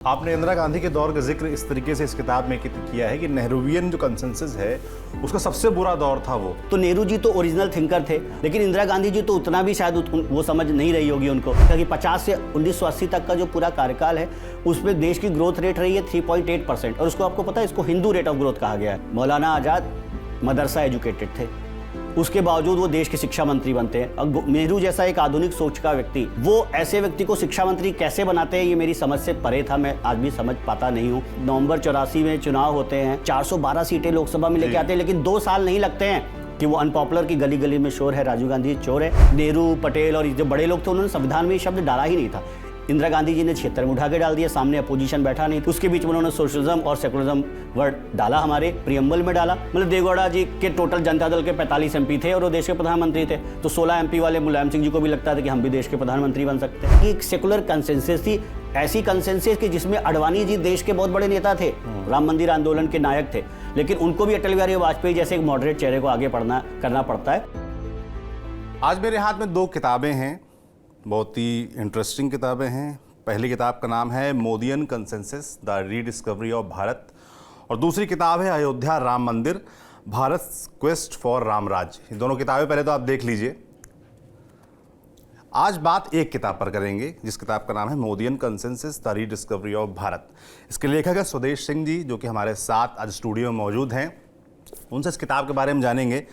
आपने इंदिरा गांधी के दौर का जिक्र इस तरीके से इस किताब में किया है कि नेहरूवियन जो कंसेंसस है उसका सबसे बुरा दौर था वो। तो नेहरू जी तो ओरिजिनल थिंकर थे, लेकिन इंदिरा गांधी जी तो उतना भी शायद वो समझ नहीं रही होगी उनको, क्योंकि 50 से 1980 तक का जो पूरा कार्यकाल है उसमें देश की ग्रोथ रेट रही है 3.8%। और उसको आपको पता है, इसको हिंदू रेट ऑफ ग्रोथ कहा गया है। मौलाना आज़ाद मदरसा एजुकेटेड थे, उसके बावजूद वो देश के शिक्षा मंत्री बनते हैं। और नेहरू जैसा एक आधुनिक सोच का व्यक्ति, वो ऐसे व्यक्ति को शिक्षा मंत्री कैसे बनाते हैं, ये मेरी समझ से परे था। मैं आज भी समझ पाता नहीं हूँ। नवंबर 84 में चुनाव होते हैं, 412 सीटें लोकसभा में लेके आते हैं, लेकिन 2 साल नहीं लगते हैं कि वो अनपॉपुलर की गली गली में शोर है राजीव गांधी चोर है। नेहरू, पटेल और जो बड़े लोग थे उन्होंने संविधान में ये शब्द डाला ही नहीं था। इंदिरा गांधी जी ने 76 में उठा के डाल दिया, सामने अपोजिशन बैठा नहीं। उसके बीच में उन्होंने सोशलिज्म और सेकुलरिज्म वर्ड डाला, हमारे प्रियम्बल में डाला। मतलब देवगौड़ा जी के टोटल जनता दल के 45 एमपी थे और वो देश के प्रधानमंत्री थे, तो 16 एमपी वाले मुलायम सिंह जी को भी लगता था कि हम भी देश के प्रधानमंत्री बन सकते हैं। एक सेकुलर कंसेंसस थी, ऐसी कंसेंसस कि जिसमें अडवाणी जी देश के बहुत बड़े नेता थे, राम मंदिर आंदोलन के नायक थे, लेकिन उनको भी अटल बिहारी वाजपेयी जैसे एक मॉडरेट चेहरे को आगे करना पड़ता है। आज मेरे हाथ में 2 किताबें हैं, बहुत ही इंटरेस्टिंग किताबें हैं। पहली किताब का नाम है Modian consensus the rediscovery of Bharat, और दूसरी किताब है अयोध्या राम मंदिर भारत क्वेस्ट फॉर राम राज्य। ये दोनों किताबें पहले तो आप देख लीजिए। आज बात एक किताब पर करेंगे जिस किताब का नाम है Modian consensus the rediscovery of Bharat. इसके लेखक है स्वदेश सिंह जी, जो कि हमारे साथ आज स्टूडियो में मौजूद हैं। उनसे इस किताब के बारे में जानेंगे।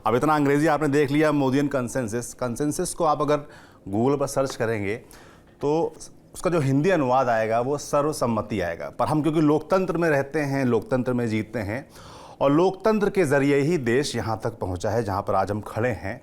अब इतना अंग्रेजी आपने देख लिया, मोदियन कंसेंसस को आप अगर गूगल पर सर्च करेंगे तो उसका जो हिंदी अनुवाद आएगा वो सर्वसम्मति आएगा। पर हम क्योंकि लोकतंत्र में रहते हैं, लोकतंत्र में जीते हैं और लोकतंत्र के ज़रिए ही देश यहाँ तक पहुँचा है जहाँ पर आज हम खड़े हैं,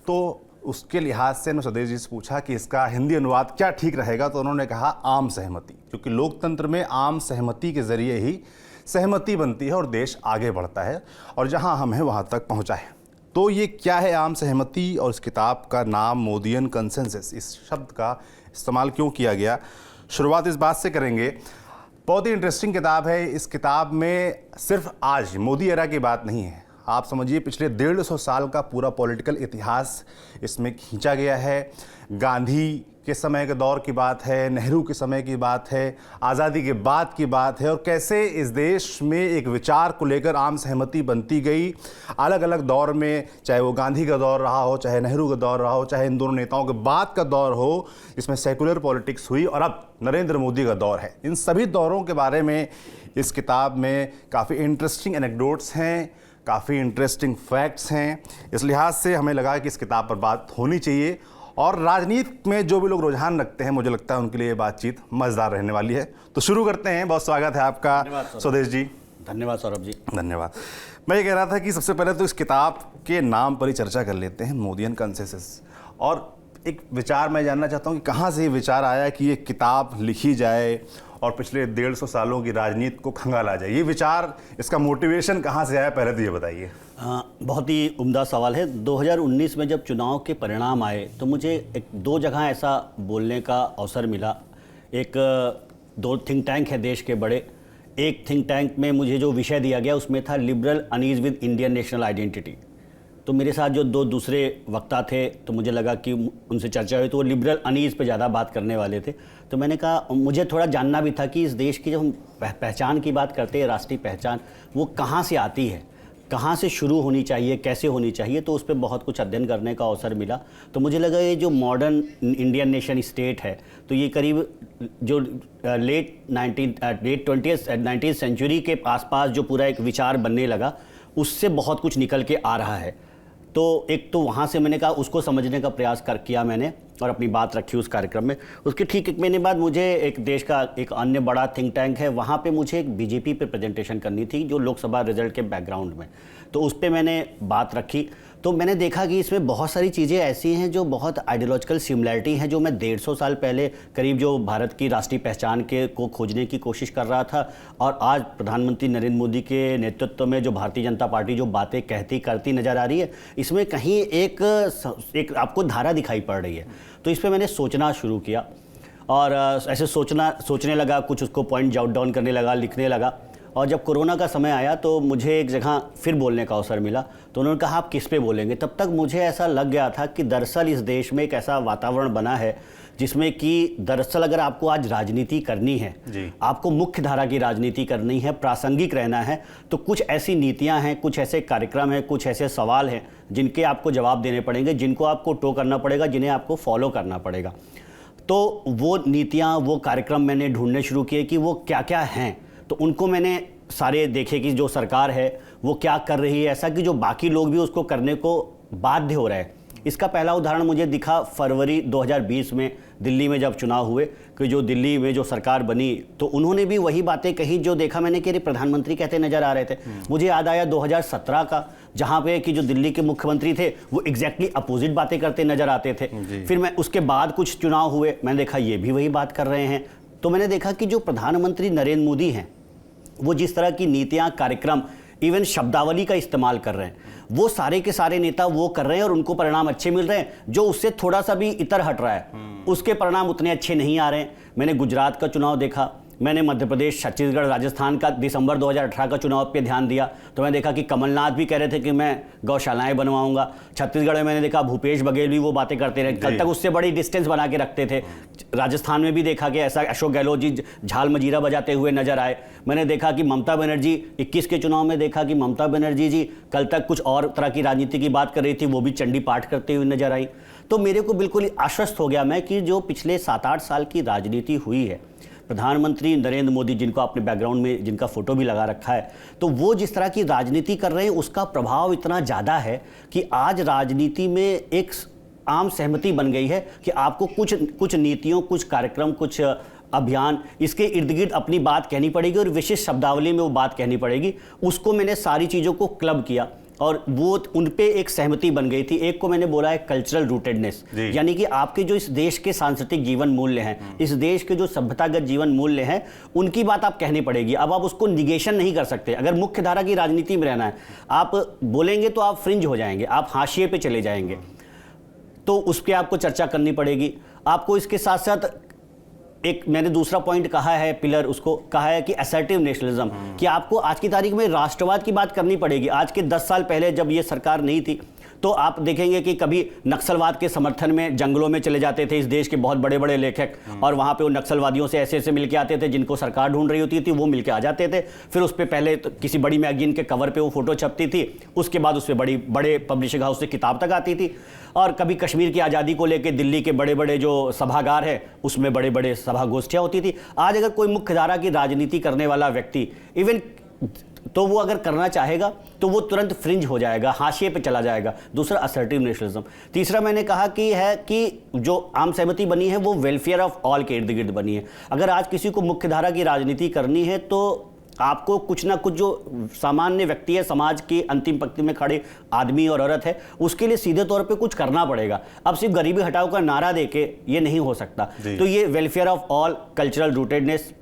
तो उसके लिहाज से मैं स्वदेश जी से पूछा कि इसका हिंदी अनुवाद क्या ठीक रहेगा, तो उन्होंने कहा आम सहमति, क्योंकि लोकतंत्र में आम सहमति के ज़रिए ही सहमति बनती है और देश आगे बढ़ता है और जहाँ हम हैं वहाँ तक पहुँचा है। तो ये क्या है आम सहमति, और इस किताब का नाम मोदियन कंसेंसस, इस शब्द का इस्तेमाल क्यों किया गया, शुरुआत इस बात से करेंगे। बहुत ही इंटरेस्टिंग किताब है। इस किताब में सिर्फ आज मोदी एरा की बात नहीं है, आप समझिए पिछले 150 साल का पूरा पॉलिटिकल इतिहास इसमें खींचा गया है। गांधी के समय के दौर की बात है, नेहरू के समय की बात है, आज़ादी के बाद की बात है, और कैसे इस देश में एक विचार को लेकर आम सहमति बनती गई अलग अलग दौर में, चाहे वो गांधी का दौर रहा हो, चाहे नेहरू का दौर रहा हो, चाहे इन दोनों नेताओं के बाद का दौर हो जिसमें सेकुलर पॉलिटिक्स हुई, और अब नरेंद्र मोदी का दौर है। इन सभी दौरों के बारे में इस किताब में काफ़ी इंटरेस्टिंग एनेक्डोट्स हैं, काफ़ी इंटरेस्टिंग फैक्ट्स हैं। इस लिहाज से हमें लगा कि इस किताब पर बात होनी चाहिए, और राजनीति में जो भी लोग रुझान रखते हैं मुझे लगता है उनके लिए बातचीत मज़ेदार रहने वाली है। तो शुरू करते हैं। बहुत स्वागत है आपका स्वदेश जी। धन्यवाद सौरभ जी। धन्यवाद। मैं ये कह रहा था कि सबसे पहले तो इस किताब के नाम पर ही चर्चा कर लेते हैं, मोदियन कंसेंसस। और एक विचार मैं जानना चाहता हूँ कि कहाँ से ये विचार आया कि ये किताब लिखी जाए और पिछले 150 सालों की राजनीति को खंगाला जाए। ये विचार, इसका मोटिवेशन कहाँ से आया, पहले तो ये बताइए। बहुत ही उम्दा सवाल है। 2019 में जब चुनाव के परिणाम आए तो मुझे 2 जगह ऐसा बोलने का अवसर मिला। एक 2 थिंक टैंक है देश के बड़े। एक थिंक टैंक में मुझे जो विषय दिया गया उसमें था liberal unease with Indian national identity. तो मेरे साथ जो 2 दूसरे वक्ता थे, तो मुझे लगा कि उनसे चर्चा हुई तो वो लिबरल अनईज पे ज़्यादा बात करने वाले थे। तो मैंने कहा मुझे थोड़ा जानना भी था कि इस देश की जब हम पहचान की बात करते हैं, राष्ट्रीय पहचान, वो कहाँ से आती है, कहाँ से शुरू होनी चाहिए, कैसे होनी चाहिए। तो उस पर बहुत कुछ अध्ययन करने का अवसर मिला। तो मुझे लगा ये जो मॉडर्न इंडियन नेशन स्टेट है, तो ये करीब जो लेट 19th सेंचुरी के आसपास जो पूरा एक विचार बनने लगा, उससे बहुत कुछ निकल के आ रहा है। तो एक तो वहाँ से मैंने कहा उसको समझने का प्रयास किया मैंने और अपनी बात रखी उस कार्यक्रम में। उसके ठीक 1 महीने बाद मुझे एक देश का एक अन्य बड़ा थिंक टैंक है, वहाँ पे मुझे एक बीजेपी पे प्रेजेंटेशन करनी थी जो लोकसभा रिजल्ट के बैकग्राउंड में। तो उस पर मैंने बात रखी। तो मैंने देखा कि इसमें बहुत सारी चीज़ें ऐसी हैं जो बहुत आइडियोलॉजिकल सिमिलैरिटी हैं, जो मैं 150 साल पहले करीब जो भारत की राष्ट्रीय पहचान को खोजने की कोशिश कर रहा था, और आज प्रधानमंत्री नरेंद्र मोदी के नेतृत्व में जो भारतीय जनता पार्टी जो बातें कहती करती नज़र आ रही है, इसमें कहीं एक आपको धारा दिखाई पड़ रही है। तो इस पर मैंने सोचना शुरू किया और ऐसे सोचने लगा, कुछ उसको पॉइंट जॉट डाउन करने लगा, लिखने लगा। और जब कोरोना का समय आया तो मुझे एक जगह फिर बोलने का अवसर मिला। तो उन्होंने कहा आप किस पे बोलेंगे। तब तक मुझे ऐसा लग गया था कि दरअसल इस देश में एक ऐसा वातावरण बना है जिसमें कि दरअसल अगर आपको आज राजनीति करनी है, आपको मुख्य धारा की राजनीति करनी है, प्रासंगिक रहना है, तो कुछ ऐसी नीतियां हैं, कुछ ऐसे कार्यक्रम हैं, कुछ ऐसे सवाल हैं जिनके आपको जवाब देने पड़ेंगे, जिनको आपको टो करना पड़ेगा, जिन्हें आपको फॉलो करना पड़ेगा। तो वो नीतियाँ, वो कार्यक्रम मैंने ढूंढने शुरू किए कि वो क्या क्या हैं। तो उनको मैंने सारे देखे कि जो सरकार है वो क्या कर रही है ऐसा कि जो बाकी लोग भी उसको करने को बाध्य हो रहे हैं। इसका पहला उदाहरण मुझे दिखा फरवरी 2020 में दिल्ली में जब चुनाव हुए, कि जो दिल्ली में जो सरकार बनी तो उन्होंने भी वही बातें कही जो देखा मैंने कि प्रधानमंत्री कहते नजर आ रहे थे। मुझे याद आया 2017 का, जहां पे कि जो दिल्ली के मुख्यमंत्री थे वो एग्जैक्टली अपोजिट बातें करते नजर आते थे। फिर मैं उसके बाद कुछ चुनाव हुए, मैंने देखा ये भी वही बात कर रहे हैं। तो मैंने देखा कि जो प्रधानमंत्री नरेंद्र मोदी हैं वो जिस तरह की नीतियां, कार्यक्रम, इवन शब्दावली का इस्तेमाल कर रहे हैं, वो सारे के सारे नेता वो कर रहे हैं और उनको परिणाम अच्छे मिल रहे हैं। जो उससे थोड़ा सा भी इतर हट रहा है उसके परिणाम उतने अच्छे नहीं आ रहे हैं। मैंने गुजरात का चुनाव देखा, मैंने मध्य प्रदेश, छत्तीसगढ़, राजस्थान का दिसंबर 2018 का चुनाव पे ध्यान दिया तो मैं देखा कि कमलनाथ भी कह रहे थे कि मैं गौशालाएं बनवाऊंगा। छत्तीसगढ़ में मैंने देखा भूपेश बघेल भी वो बातें करते रहे, कल तक उससे बड़ी डिस्टेंस बना के रखते थे। राजस्थान में भी देखा कि ऐसा अशोक गहलोत जी झाल मजीरा बजाते हुए नजर आए। मैंने देखा कि ममता बनर्जी 21 के चुनाव में देखा कि ममता बनर्जी जी कल तक कुछ और तरह की राजनीति की बात कर रही थी, वो भी चंडी पाठ करते हुए नजर आई। तो मेरे को बिल्कुल ही आश्वस्त हो गया मैं कि जो पिछले 7-8 साल की राजनीति हुई है, प्रधानमंत्री नरेंद्र मोदी, जिनको आपने बैकग्राउंड में जिनका फोटो भी लगा रखा है, तो वो जिस तरह की राजनीति कर रहे हैं उसका प्रभाव इतना ज़्यादा है कि आज राजनीति में एक आम सहमति बन गई है कि आपको कुछ नीतियों, कुछ कार्यक्रम, कुछ अभियान, इसके इर्द गिर्द अपनी बात कहनी पड़ेगी और विशिष्ट शब्दावली में वो बात कहनी पड़ेगी। उसको मैंने सारी चीज़ों को क्लब किया और वो उन पे एक सहमति बन गई थी। एक को मैंने बोला है कल्चरल रूटेडनेस, यानी कि आपके जो इस देश के सांस्कृतिक जीवन मूल्य हैं, इस देश के जो सभ्यतागत जीवन मूल्य हैं, उनकी बात आप कहनी पड़ेगी। अब आप उसको निगेशन नहीं कर सकते। अगर मुख्य धारा की राजनीति में रहना है, आप बोलेंगे तो आप फ्रिंज हो जाएंगे, आप हाशिए पे चले जाएंगे, तो उस पर आपको चर्चा करनी पड़ेगी। आपको इसके साथ साथ एक मैंने दूसरा पॉइंट कहा है, पिलर उसको कहा है कि असर्टिव नेशनलिज्म, कि आपको आज की तारीख में राष्ट्रवाद की बात करनी पड़ेगी। आज के 10 साल पहले जब ये सरकार नहीं थी तो आप देखेंगे कि कभी नक्सलवाद के समर्थन में जंगलों में चले जाते थे इस देश के बहुत बड़े बड़े लेखक, और वहाँ पे वो नक्सलवादियों से ऐसे ऐसे मिलके आते थे जिनको सरकार ढूंढ रही होती थी, वो मिलके आ जाते थे। फिर उस पर पहले तो किसी बड़ी मैगजीन के कवर पे वो फोटो छपती थी, उसके बाद उस पर बड़े पब्लिशिंग हाउस से किताब तक आती थी। और कभी कश्मीर की आज़ादी को लेकर दिल्ली के बड़े बड़े जो सभागार है उसमें बड़े बड़े सभा गोष्ठियाँ होती थी। आज अगर कोई मुख्य धारा की राजनीति करने वाला व्यक्ति इवन तो वो अगर करना चाहेगा तो वो तुरंत फ्रिंज हो जाएगा, हाशिए पे चला जाएगा। दूसरा असर्टिव नेशनलिज्म। तीसरा मैंने कहा कि है कि जो आम सहमति बनी है वो वेलफेयर ऑफ ऑल के इर्द गिर्द बनी है। अगर आज किसी को मुख्य धारा की राजनीति करनी है तो आपको कुछ ना कुछ जो सामान्य व्यक्ति है, समाज की अंतिम पंक्ति में खड़े आदमी और औरत है, उसके लिए सीधे तौर पे कुछ करना पड़ेगा। अब सिर्फ गरीबी हटाओ का नारा देके ये नहीं हो सकता। तो ये welfare of all, cultural rootedness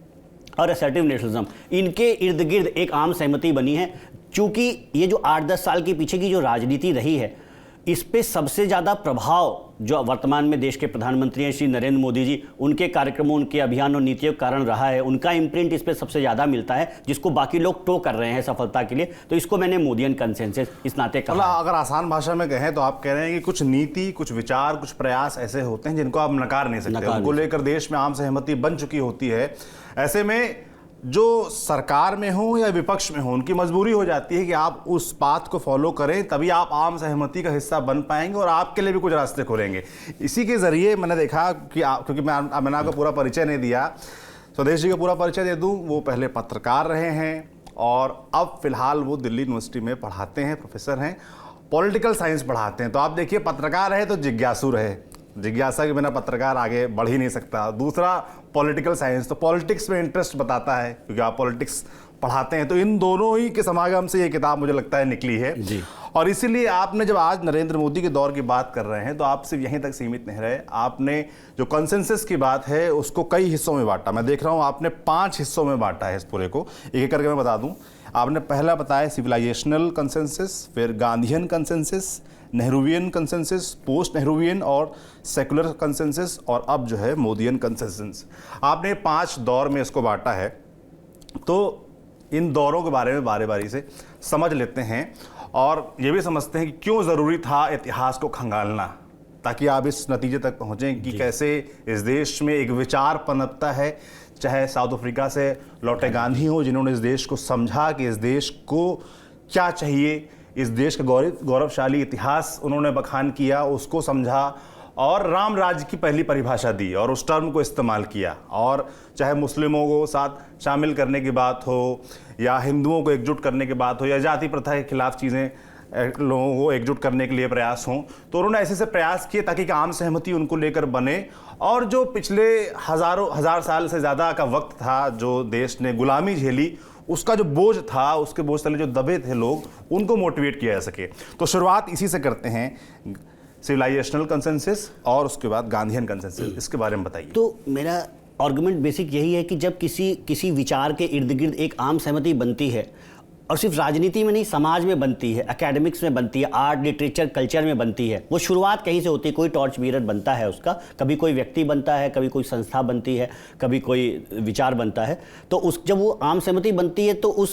और असर्टिव नेशनलिज्म, इनके इर्द गिर्द एक आम सहमति बनी है। चूंकि ये जो 8-10 साल के पीछे की जो राजनीति रही है, इस पे सबसे ज़्यादा प्रभाव जो वर्तमान में देश के प्रधानमंत्री हैं श्री नरेंद्र मोदी जी, उनके कार्यक्रमों, उनके अभियान और नीतियों के कारण रहा है। उनका इम्प्रिंट इस पे सबसे ज़्यादा मिलता है, जिसको बाकी लोग टो कर रहे हैं सफलता के लिए। तो इसको मैंने मोदियन कंसेंसस इस नाते कहा। अगर आसान भाषा में कहें तो आप कह रहे हैं कि कुछ नीति, कुछ विचार, कुछ प्रयास ऐसे होते हैं जिनको आप नकार नहीं सकते, उनको लेकर देश में आम सहमति बन चुकी होती है। ऐसे में जो सरकार में हो या विपक्ष में हो, उनकी मजबूरी हो जाती है कि आप उस बात को फॉलो करें, तभी आप आम सहमति का हिस्सा बन पाएंगे और आपके लिए भी कुछ रास्ते खुलेंगे। इसी के जरिए मैंने देखा कि क्योंकि मैंने आपको पूरा परिचय नहीं दिया, स्वदेश जी का पूरा परिचय दे दूं। वो पहले पत्रकार रहे हैं और अब फिलहाल वो दिल्ली यूनिवर्सिटी में पढ़ाते हैं, प्रोफेसर हैं, पॉलिटिकल साइंस पढ़ाते हैं। तो आप देखिए, पत्रकार रहे तो जिज्ञासु रहे, जिज्ञासा के बिना पत्रकार आगे बढ़ ही नहीं सकता। दूसरा पॉलिटिकल साइंस, तो पॉलिटिक्स में इंटरेस्ट बताता है क्योंकि आप पॉलिटिक्स पढ़ाते हैं। तो इन दोनों ही के समागम से ये किताब मुझे लगता है निकली है जी। और इसीलिए आपने जब आज नरेंद्र मोदी के दौर की बात कर रहे हैं तो आप सिर्फ यहीं तक सीमित नहीं रहे, आपने जो कंसेंसस की बात है उसको कई हिस्सों में बांटा। मैं देख रहा हूँ आपने 5 हिस्सों में बांटा है इस पूरे को। एक एक करके मैं बता दूँ। आपने पहला बताया सिविलाइजेशनल कंसेंसस, फिर Gandhian consensus, Nehruvian consensus, post Nehruvian और सेकुलर कंसेंसस, और अब जो है मोदियन कंसेंसस। आपने 5 दौर में इसको बांटा है। तो इन दौरों के बारे में बारी बारी से समझ लेते हैं और ये भी समझते हैं कि क्यों ज़रूरी था इतिहास को खंगालना, ताकि आप इस नतीजे तक पहुँचें कि कैसे इस देश में एक विचार पनपता है। चाहे साउथ अफ्रीका से लौटे गांधी हो, जिन्होंने इस देश को समझा कि इस देश को क्या चाहिए, इस देश का गौरवशाली इतिहास उन्होंने बखान किया, उसको समझा और राम राज्य की पहली परिभाषा दी और उस टर्म को इस्तेमाल किया। और चाहे मुस्लिमों को साथ शामिल करने की बात हो या हिंदुओं को एकजुट करने की बात हो या जाति प्रथा के खिलाफ चीज़ें लोगों को एकजुट करने के लिए प्रयास हों, तो उन्होंने ऐसे से प्रयास किए ताकि एक आम सहमति उनको लेकर बने। और जो पिछले हजार साल से ज़्यादा का वक्त था जो देश ने गुलामी झेली, उसका जो बोझ था, उसके बोझ तले जो दबे थे लोग, उनको मोटिवेट किया जा सके। तो शुरुआत इसी से करते हैं, सिविलाइजेशनल कंसेंसस और उसके बाद गांधीयन कंसेंसस। इसके बारे में बताइए। तो मेरा आर्गुमेंट बेसिक यही है कि जब किसी विचार के इर्द गिर्द एक आम सहमति बनती है, और सिर्फ राजनीति में नहीं, समाज में बनती है, एकेडमिक्स में बनती है, आर्ट लिटरेचर कल्चर में बनती है, वो शुरुआत कहीं से होती है। कोई टॉर्च बीरर बनता है उसका, कभी कोई व्यक्ति बनता है, कभी कोई संस्था बनती है, कभी कोई विचार बनता है। तो जब वो आम सहमति बनती है तो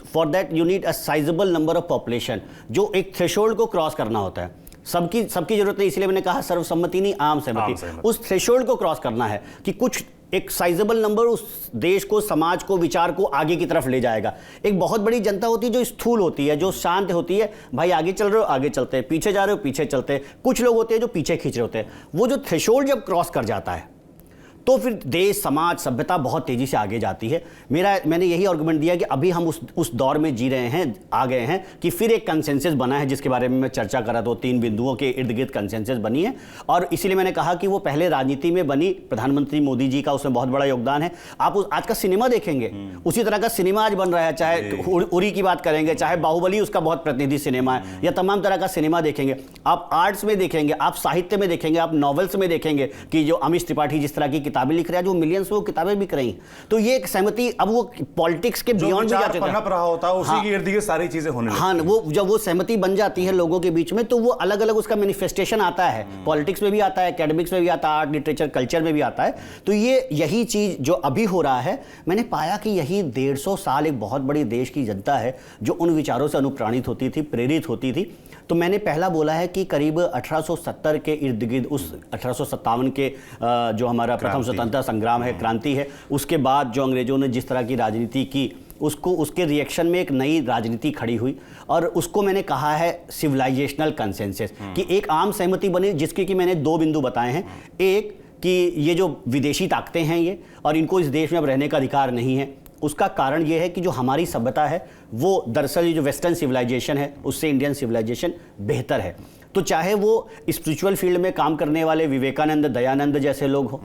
for that you need a sizable number of population, जो एक थ्रेशोल्ड को क्रॉस करना होता है। सबकी जरूरत नहीं, इसलिए मैंने कहा सर्वसम्मति नहीं, आम सहमति। उस थ्रेशोल्ड को क्रॉस करना है कि कुछ एक साइजेबल नंबर उस देश को, समाज को, विचार को आगे की तरफ ले जाएगा। एक बहुत बड़ी जनता होती है जो स्थूल होती है, जो शांत होती है, भाई आगे चल रहे हो आगे चलते हैं, पीछे जा रहे हो पीछे चलते हैं। कुछ लोग होते हैं जो पीछे खींच रहे होते हैं। वो जो थ्रेशोल्ड जब क्रॉस कर जाता है तो फिर देश, समाज, सभ्यता बहुत तेजी से आगे जाती है। मैंने यही आर्गुमेंट दिया कि अभी हम उस दौर में जी रहे हैं, आ गए हैं कि फिर एक कंसेंसस बना है, जिसके बारे में मैं चर्चा कर रहा था। 3 बिंदुओं के इर्द गिर्द कंसेंसस बनी है और इसीलिए मैंने कहा कि वो पहले राजनीति में बनी। प्रधानमंत्री मोदी जी का उसमें बहुत बड़ा योगदान है। आप आज का सिनेमा देखेंगे, उसी तरह का सिनेमा आज बन रहा है। चाहे उरी की बात करेंगे, चाहे बाहुबली उसका बहुत प्रतिनिधि सिनेमा है, या तमाम तरह का सिनेमा देखेंगे। आप आर्ट्स में देखेंगे, आप साहित्य में देखेंगे, आप नॉवेल्स में देखेंगे कि जो अमीश त्रिपाठी जिस तरह की किताबें लिख रहे हैं, जो मिलियंस में वो किताबें बिक रही हैं। तो ये एक सहमति, अब वो पॉलिटिक्स के बियॉन्ड भी जा चुका है। पनप रहा होता है, उसी के इर्द गिर्द सारी चीजें होने लगती हैं। हाँ, वो जब वो सहमति बन जाती है लोगों के बीच में, तो वो अलग अलग उसका मैनिफेस्टेशन आता है। पॉलिटिक्स में भी आता है, एकेडमिक्स में भी आता है, आर्ट लिटरेचर कल्चर में भी आता है। तो यही चीज जो अभी हो रहा है, मैंने पाया कि यही 150 साल एक बहुत बड़ी देश की जनता है जो उन विचारों से अनुप्राणित होती थी, प्रेरित होती थी। तो मैंने पहला बोला है कि करीब 1870 के इर्द गिर्द, उस 1857 के जो हमारा प्रथम स्वतंत्रता संग्राम है, क्रांति है, उसके बाद जो अंग्रेजों ने जिस तरह की राजनीति की, उसके रिएक्शन में एक नई राजनीति खड़ी हुई और उसको मैंने कहा है सिविलाइजेशनल कंसेंसस, कि एक आम सहमति बनी, जिसके कि मैंने 2 बिंदु बताए हैं। एक कि ये जो विदेशी ताकतें हैं ये, और इनको इस देश में अब रहने का अधिकार नहीं है। उसका कारण ये है कि जो हमारी सभ्यता है वो दरअसल ये जो वेस्टर्न सिविलाइजेशन है उससे इंडियन सिविलाइजेशन बेहतर है। तो चाहे वो स्पिरिचुअल फील्ड में काम करने वाले विवेकानंद, दयानंद जैसे लोग हों,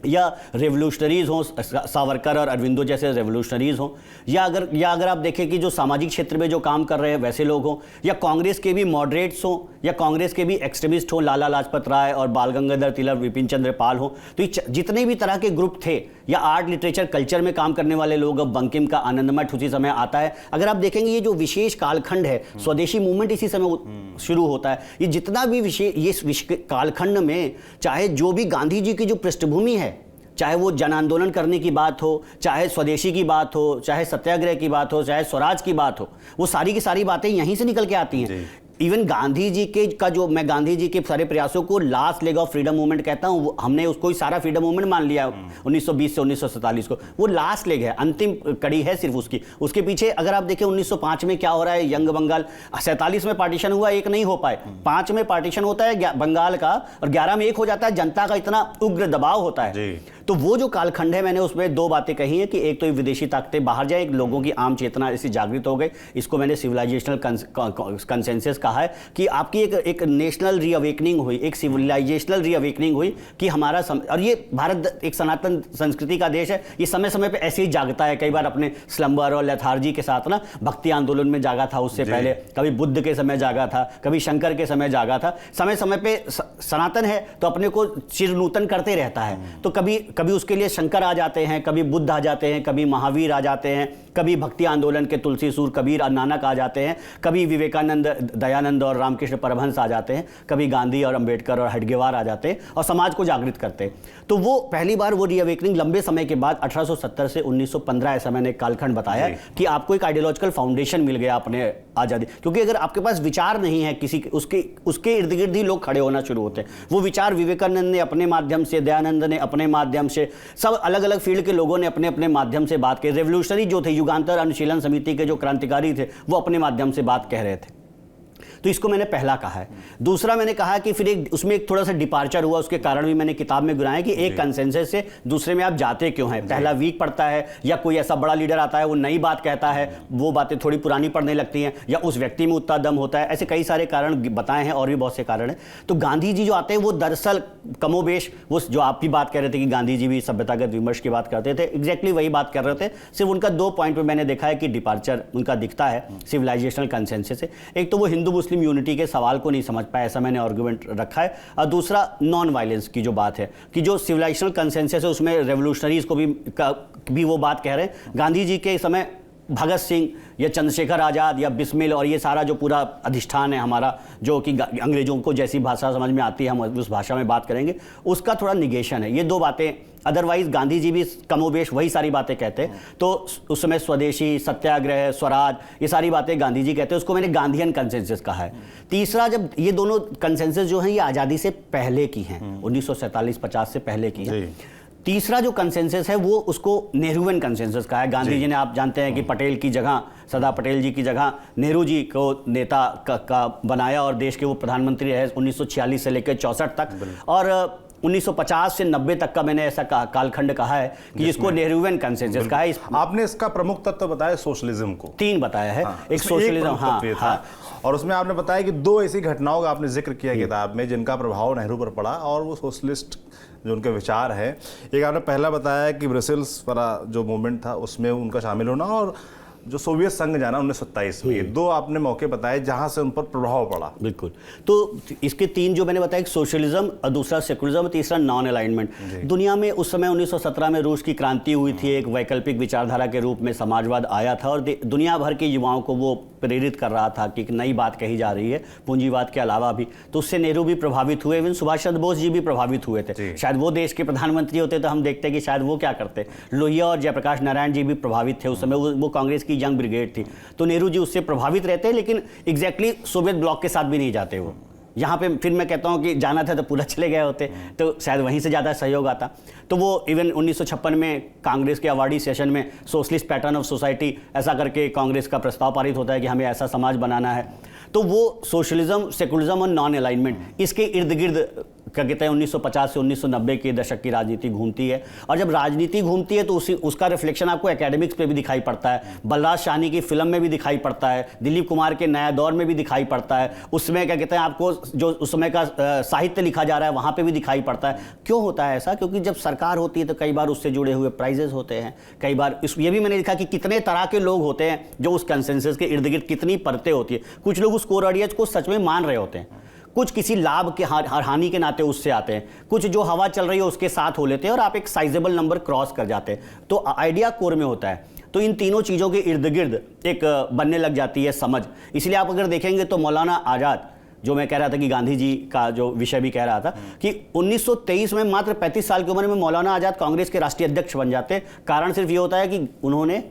या रेवोल्यूशनरीज हों, सावरकर और अरविंदो जैसे रेवोल्यूशनरीज हों, या अगर आप देखें कि जो सामाजिक क्षेत्र में जो काम कर रहे हैं वैसे लोग हों, या कांग्रेस के भी मॉडरेट्स हों, या कांग्रेस के भी एक्सट्रीमिस्ट हों, लाला लाजपत राय और बाल गंगाधर तिलक, विपिन चंद्र पाल हों। तो जितने भी तरह के ग्रुप थे, या आर्ट लिटरेचर कल्चर में काम करने वाले लोग, अब बंकिम का आनंदमठ उसी समय आता है। अगर आप देखेंगे ये जो विशेष कालखंड है, स्वदेशी मूवमेंट इसी समय शुरू होता है। ये जितना भी विशेष कालखंड में, चाहे जो भी गांधी जी की जो पृष्ठभूमि है, चाहे वो जन आंदोलन करने की बात हो, चाहे स्वदेशी की बात हो, चाहे सत्याग्रह की बात हो, चाहे स्वराज की बात हो, वो सारी की सारी बातें यहीं से निकल के आती हैं। इवन गांधी जी के मैं गांधी जी के सारे प्रयासों को last leg of freedom movement कहता हूं। हमने उसको ही सारा फ्रीडम मूवमेंट मान लिया 1920 से 1947 को। वो लास्ट लेग है, अंतिम कड़ी है सिर्फ उसकी। उसके पीछे अगर आप देखें 1905 में क्या हो रहा है, यंग बंगाल, 47 में पार्टीशन हुआ, एक नहीं हो पाए, 5 में पार्टीशन होता है बंगाल का, और 11 में एक हो जाता है। जनता का इतना उग्र दबाव होता है। तो वो जो कालखंड है, मैंने उसमें 2 बातें कही हैं कि एक तो विदेशी ताकतें बाहर जाए, एक लोगों की आम चेतना ऐसी जागृत हो गई। इसको मैंने सिविलाइजेशनल कंसेंसस कहा है कि आपकी एक नेशनल रीअवेकनिंग हुई, एक सिविलाइजेशनल रीअवेकनिंग हुई कि हमारा और ये भारत एक सनातन संस्कृति का देश है, ये समय समय पे ऐसे ही जागता है। कई बार अपने स्लम्बर और लेथार्जी के साथ ना भक्ति आंदोलन में जागा था, उससे पहले कभी बुद्ध के समय जागा था, कभी शंकर के समय जागा था। समय समय पे सनातन है तो अपने को चिरनूतन करते रहता है। तो कभी उसके लिए शंकर आ जाते हैं, कभी बुद्ध आ जाते हैं, कभी महावीर आ जाते हैं, कभी भक्ति आंदोलन के तुलसी सूर कबीर नानक आ जाते हैं, कभी विवेकानंद, दयानंद दयानंद और रामकृष्ण परमहंस आ जाते हैं, कभी गांधी और अंबेडकर और हेडगेवार आ जाते हैं और समाज को जागृत करते हैं। तो वो पहली बार वो रीअवेकनिंग लंबे समय के बाद 1870 से 1915, ऐसा मैंने कालखंड बताया कि आपको एक आइडियोलॉजिकल फाउंडेशन मिल गया अपने आज़ादी। क्योंकि अगर आपके पास विचार नहीं है किसी के, उसके इर्द गिर्द ही लोग खड़े होना शुरू होते हैं। वो विचार विवेकानंद ने अपने माध्यम से, दयानंद ने अपने माध्यम से, सब अलग अलग फील्ड के लोगों ने अपने अपने माध्यम से बात की। रेवोल्यूशनरी जो थे, युगांतर अनुशीलन समिति के जो क्रांतिकारी थे, वो अपने माध्यम से बात कह रहे थे। तो इसको मैंने पहला कहा है। दूसरा मैंने कहा कि फिर उसमें एक थोड़ा सा डिपार्चर हुआ, उसके कारण भी मैंने किताब में गिनाया कि एक कंसेंसस से दूसरे में आप जाते क्यों हैं। पहला वीक पड़ता है, या कोई ऐसा बड़ा लीडर आता है वो नई बात कहता है, वो बातें थोड़ी पुरानी पड़ने लगती हैं, या उस व्यक्ति में उतना दम होता है। ऐसे कई सारे कारण बताए हैं और भी बहुत से कारण हैं। तो गांधी जी जो आते हैं वो दरअसल कमोबेश वो जो आपकी बात कह रहे थे कि गांधी जी भी सभ्यतागत विमर्श की बात करते थे, एग्जैक्टली वही बात कर रहे थे। सिर्फ उनका 2 पॉइंट पे मैंने देखा है कि डिपार्चर उनका दिखता है सिविलाइजेशनल कंसेंसस से। एक तो वो हिंदू मुस्लिम यूनिटी के सवाल को नहीं समझ पाए, ऐसा मैंने आर्गुमेंट रखा है। और दूसरा नॉन वायलेंस की जो बात है कि जो सिविलाइजेशनल कंसेंसस है उसमें रेवोल्यूशनरीज को भी वो बात कह रहे हैं। गांधी जी के समय भगत सिंह या चंद्रशेखर आज़ाद या बिस्मिल और ये सारा जो पूरा अधिष्ठान है हमारा, जो कि अंग्रेजों को जैसी भाषा समझ में आती है हम उस भाषा में बात करेंगे, उसका थोड़ा निगेशन है। ये 2 बातें, अदरवाइज गांधी जी भी कमोबेश वही सारी बातें कहते हैं। तो उस समय स्वदेशी, सत्याग्रह, स्वराज, ये सारी बातें गांधी जी कहते हैं, उसको मैंने गांधीयन कंसेंसस कहा है। तीसरा, जब ये दोनों कंसेंसस जो हैं ये आज़ादी से पहले की हैं, 1947-50 से पहले की है। तीसरा जो कंसेंसस है वो उसको नेहरूवियन कंसेंसस कहा है। गांधी जी ने, आप जानते हैं कि पटेल की जगह, सरदार पटेल जी की जगह नेहरू जी को नेता का बनाया और देश के वो प्रधानमंत्री रहे 1946 से लेकर 64 तक। और 1950 से 90 तक का मैंने ऐसा कालखंड कहा है कि इसको नेहरूवियन कंसेंसस कहा है। आपने इसका प्रमुख तत्व बताया सोशलिज्म को, 3 बताया है। एक सोशलिज्म, हाँ, और उसमें आपने बताया कि 2 ऐसी घटनाओं का आपने जिक्र किया किताब में जिनका प्रभाव नेहरू पर पड़ा और वो सोशलिस्ट जो उनके विचार है। एक आपने पहला बताया कि ब्रसेल्स वाला जो मूवमेंट था उसमें उनका शामिल होना, और जो सोवियत संघ जाना 1927 में, 2 आपने मौके बताए जहां से उन पर प्रभाव पड़ा। बिल्कुल। तो इसके 3 जो मैंने बताया, एक सोशलिज्म और दूसरा सेकुलरिज्म, तीसरा नॉन अलाइनमेंट। दुनिया में उस समय 1917 में रूस की क्रांति हुई थी, एक वैकल्पिक विचारधारा के रूप में समाजवाद आया था और दुनिया भर के युवाओं को वो प्रेरित कर रहा था कि एक नई बात कही जा रही है पूंजीवाद के अलावा भी। तो उससे नेहरू भी प्रभावित हुए, इवन सुभाष चंद्र बोस जी भी प्रभावित हुए थे। शायद वो देश के प्रधानमंत्री होते तो हम देखते कि शायद वो क्या करते। लोहिया और जयप्रकाश नारायण जी भी प्रभावित थे उस समय, वो कांग्रेस की यंग ब्रिगेड थी। तो नेहरू जी उससे प्रभावित रहते, लेकिन एग्जैक्टली सोवियत ब्लॉक के साथ भी नहीं जाते वो। यहाँ पे फिर मैं कहता हूँ कि जाना था तो पूरा चले गए होते, तो शायद वहीं से ज़्यादा सहयोग आता। तो वो इवन 1956 में कांग्रेस के अवार्डी सेशन में सोशलिस्ट पैटर्न ऑफ सोसाइटी ऐसा करके कांग्रेस का प्रस्ताव पारित होता है कि हमें ऐसा समाज बनाना है। तो वो सोशलिज्म, सेकुलरिज्म और नॉन अलाइनमेंट, इसके इर्द गिर्द क्या कहते हैं 1950 से 1990 के दशक की राजनीति घूमती है। और जब राजनीति घूमती है तो उसका रिफ्लेक्शन आपको एकेडमिक्स पे भी दिखाई पड़ता है, बलराज साहनी की फिल्म में भी दिखाई पड़ता है, दिलीप कुमार के नया दौर में भी दिखाई पड़ता है, उसमें क्या कहते हैं आपको जो उस समय का साहित्य लिखा जा रहा है वहाँ पे भी दिखाई पड़ता है। क्यों होता है ऐसा? क्योंकि जब सरकार होती है तो कई बार उससे जुड़े हुए प्राइजेस होते हैं, कई बार ये भी मैंने लिखा कि कितने तरह के लोग होते हैं जो उस कंसेंसस के इर्द गिर्द, कितनी परतें होती है। कुछ लोग उस कोर आइडियाज को सच में मान रहे होते हैं, कुछ किसी लाभ के हानि के नाते उससे आते हैं, कुछ जो हवा चल रही है उसके साथ हो लेते हैं और आप एक साइजेबल नंबर क्रॉस कर जाते हैं। तो आइडिया कोर में होता है। तो इन तीनों चीज़ों के इर्द गिर्द एक बनने लग जाती है समझ। इसलिए आप अगर देखेंगे तो मौलाना आज़ाद, जो मैं कह रहा था कि गांधी जी का जो विषय भी कह रहा था कि 1923 में मात्र 35 साल की उम्र में मौलाना आज़ाद कांग्रेस के राष्ट्रीय अध्यक्ष बन जाते। कारण सिर्फ ये होता है कि उन्होंने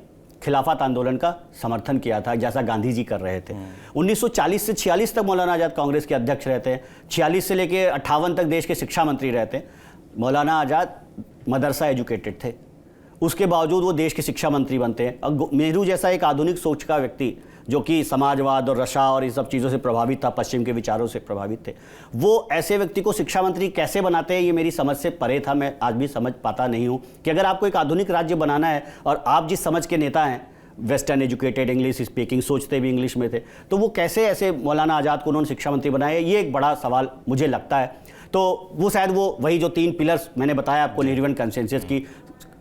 खिलाफत आंदोलन का समर्थन किया था जैसा गांधी जी कर रहे थे। 1940 से 46 तक मौलाना आज़ाद कांग्रेस के अध्यक्ष रहते हैं, 46 से लेकर 58 तक देश के शिक्षा मंत्री रहते हैं। मौलाना आज़ाद मदरसा एजुकेटेड थे, उसके बावजूद वो देश के शिक्षा मंत्री बनते हैं। और नेहरू जैसा एक आधुनिक सोच का व्यक्ति जो कि समाजवाद और रशा और इन सब चीज़ों से प्रभावित था, पश्चिम के विचारों से प्रभावित थे, वो ऐसे व्यक्ति को शिक्षा मंत्री कैसे बनाते हैं ये मेरी समझ से परे था। मैं आज भी समझ पाता नहीं हूँ कि अगर आपको एक आधुनिक राज्य बनाना है और आप जिस समझ के नेता हैं, वेस्टर्न एजुकेटेड, इंग्लिश स्पीकिंग, सोचते भी इंग्लिश में थे, तो वो कैसे ऐसे मौलाना आज़ाद को उन्होंने शिक्षा मंत्री बनाया, ये एक बड़ा सवाल मुझे लगता है। तो वो शायद वो वही जो 3 पिलर्स मैंने बताया आपको नेहरूवियन कंसेंसस की,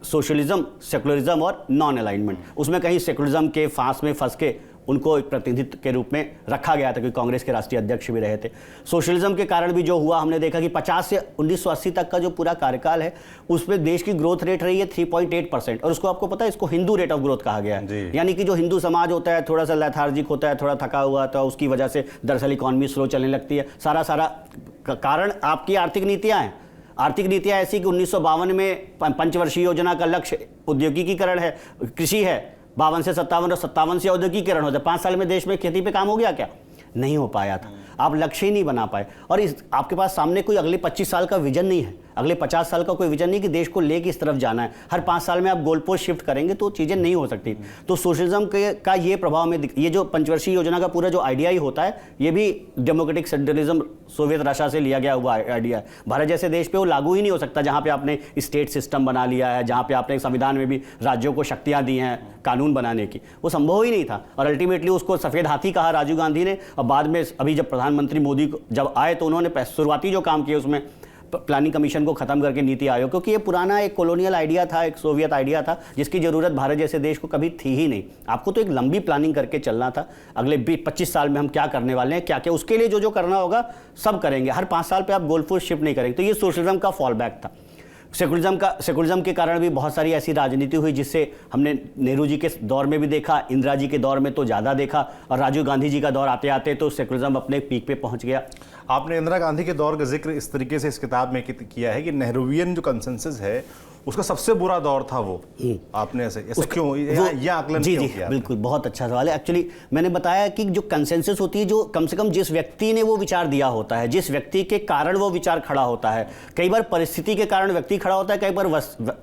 सोशलिज्म, सेकुलरिज्म और नॉन अलाइनमेंट, उसमें कहीं सेकुलरिज्म के फांस में फंस के उनको एक प्रतिनिधित्व के रूप में रखा गया था, क्योंकि कांग्रेस के राष्ट्रीय अध्यक्ष भी रहे थे। सोशलिज्म के कारण भी जो हुआ, हमने देखा कि 50 से 1980 तक का जो पूरा कार्यकाल है उसमें देश की ग्रोथ रेट रही है 3.8%, और उसको आपको पता है इसको हिंदू रेट ऑफ ग्रोथ कहा गया है। यानी कि जो हिंदू समाज होता है थोड़ा सा लेथार्जिक होता है, थोड़ा थका हुआ, तो उसकी वजह से दरअसल इकॉनमी स्लो चलने लगती है। सारा कारण आपकी आर्थिक नीतियाँ हैं। आर्थिक नीतियाँ ऐसी कि 1952 में पंचवर्षीय योजना का लक्ष्य औद्योगिकीकरण है, कृषि है, 52 से 57 और 57 से औद्योगिकीकरण होता है। 5 साल में देश में खेती पे काम हो गया क्या? नहीं हो पाया था। आप लक्ष्य ही नहीं बना पाए, और आपके पास सामने कोई अगले 25 साल का विजन नहीं है, अगले 50 साल का कोई विजन नहीं कि देश को ले किस तरफ जाना है। हर 5 साल में आप गोल पोस्ट शिफ्ट करेंगे तो चीज़ें नहीं हो सकती। तो सोशलिज्म का ये प्रभाव में ये जो पंचवर्षीय योजना का पूरा जो आइडिया ही होता है, ये भी डेमोक्रेटिक सेंट्रलिज्म सोवियत रशिया से लिया गया हुआ आइडिया है। भारत जैसे देश पे वो लागू ही नहीं हो सकता जहाँ पे आपने स्टेट सिस्टम बना लिया है, जहाँ पे आपने संविधान में भी राज्यों को शक्तियाँ दी हैं कानून बनाने की। वो संभव ही नहीं था, और अल्टीमेटली उसको सफ़ेद हाथी कहा राजीव गांधी ने। और बाद में अभी जब प्रधानमंत्री मोदी जब आए तो उन्होंने शुरुआती जो काम किए उसमें प्लानिंग कमीशन को खत्म करके नीति आयोग, क्योंकि ये पुराना एक कॉलोनियल आइडिया था, एक सोवियत आइडिया था, जिसकी जरूरत भारत जैसे देश को कभी थी ही नहीं। आपको तो एक लंबी प्लानिंग करके चलना था, अगले 20-25 साल में हम क्या करने वाले हैं, क्या क्या उसके लिए जो करना होगा सब करेंगे। हर 5 साल पे आप गोल पोस्ट शिफ्ट नहीं करेंगे। तो ये सोशलिज्म का फॉल बैक था। सेकुलरिज्म के कारण भी बहुत सारी ऐसी राजनीति हुई जिससे हमने नेहरू जी के दौर में भी देखा, इंदिरा जी के दौर में तो ज़्यादा देखा, और राजीव गांधी जी का दौर आते आते तो सेकुलरिज्म अपने पीक पे पहुंच गया। आपने इंदिरा गांधी के दौर का जिक्र इस तरीके से इस किताब में किया है कि नेहरूवियन जो कंसेंसस है उसका सबसे बुरा दौर था वो। आपने ऐसे क्यों या आकलन जी क्यों जी किया? बिल्कुल, बहुत अच्छा सवाल है। एक्चुअली मैंने बताया कि जो कंसेंसस होती है, जो कम से कम जिस व्यक्ति ने वो विचार दिया होता है, जिस व्यक्ति के कारण वो विचार खड़ा होता है, कई बार परिस्थिति के कारण व्यक्ति खड़ा होता है, कई बार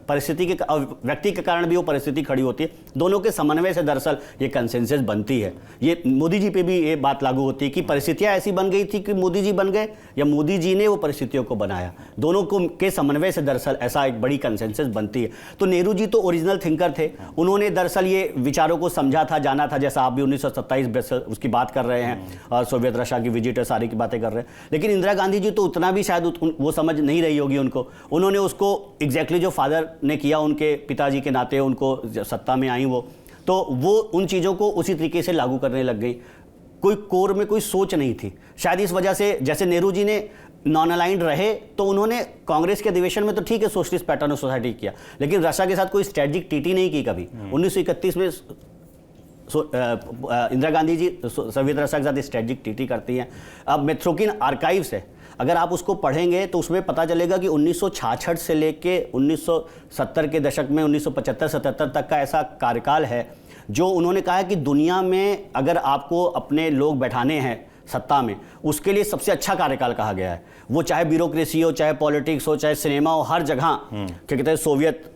परिस्थिति के व्यक्ति के कारण भी वो परिस्थिति खड़ी होती है। दोनों के समन्वय से दरअसल ये कंसेंसस बनती है। ये मोदी जी पे भी ये बात लागू होती है कि परिस्थितियां ऐसी बन गई थी कि मोदी जी बन गए या मोदी जी ने वो परिस्थितियों को बनाया। दोनों को के समन्वय से दरअसल ऐसा एक बड़ी कंसेंसस बनती है। तो नेहरू जी तो ओरिजिनल थिंकर थे, उन्होंने दरअसल ये विचारों को समझा था, जाना था, जैसा आप भी 1927 उसकी बात कर रहे हैं और सोवियत रशिया की विजिट है, सारी की बातें कर रहे हैं। लेकिन इंदिरा गांधी जी तो उतना भी शायद वो समझ नहीं रही होगी उनको। उन्होंने उसको एग्जैक्टली जो फादर ने किया उनके पिताजी के नाते, उनको सत्ता में आई तो वो उन चीज़ों को उसी तरीके से लागू करने लग गई। कोई कोर में कोई सोच नहीं थी। शायद इस वजह से जैसे नेहरू जी ने नॉन अलाइंड रहे तो उन्होंने कांग्रेस के अधिवेशन में तो ठीक है सोशलिस्ट पैटर्न ऑफ सोसाइटी किया, लेकिन रशिया के साथ कोई स्ट्रेटजिक टीटी नहीं की कभी। 1931 में इंदिरा गांधी जी सोवियत रशिया के साथ स्ट्रेटजिक टीटी करती हैं। अब मेथ्रोकिन आर्काइव्स है, अगर आप उसको पढ़ेंगे तो उसमें पता चलेगा कि 1966 से लेके 1970 के दशक में 1975-77 तक का ऐसा कार्यकाल है जो उन्होंने कहा है कि दुनिया में अगर आपको अपने लोग बैठाने हैं सत्ता में, उसके लिए सबसे अच्छा कार्यकाल कहा गया है। वो चाहे ब्यूरोक्रेसी हो, चाहे पॉलिटिक्स हो, चाहे सिनेमा हो, हर जगह क्या कहते हैं सोवियत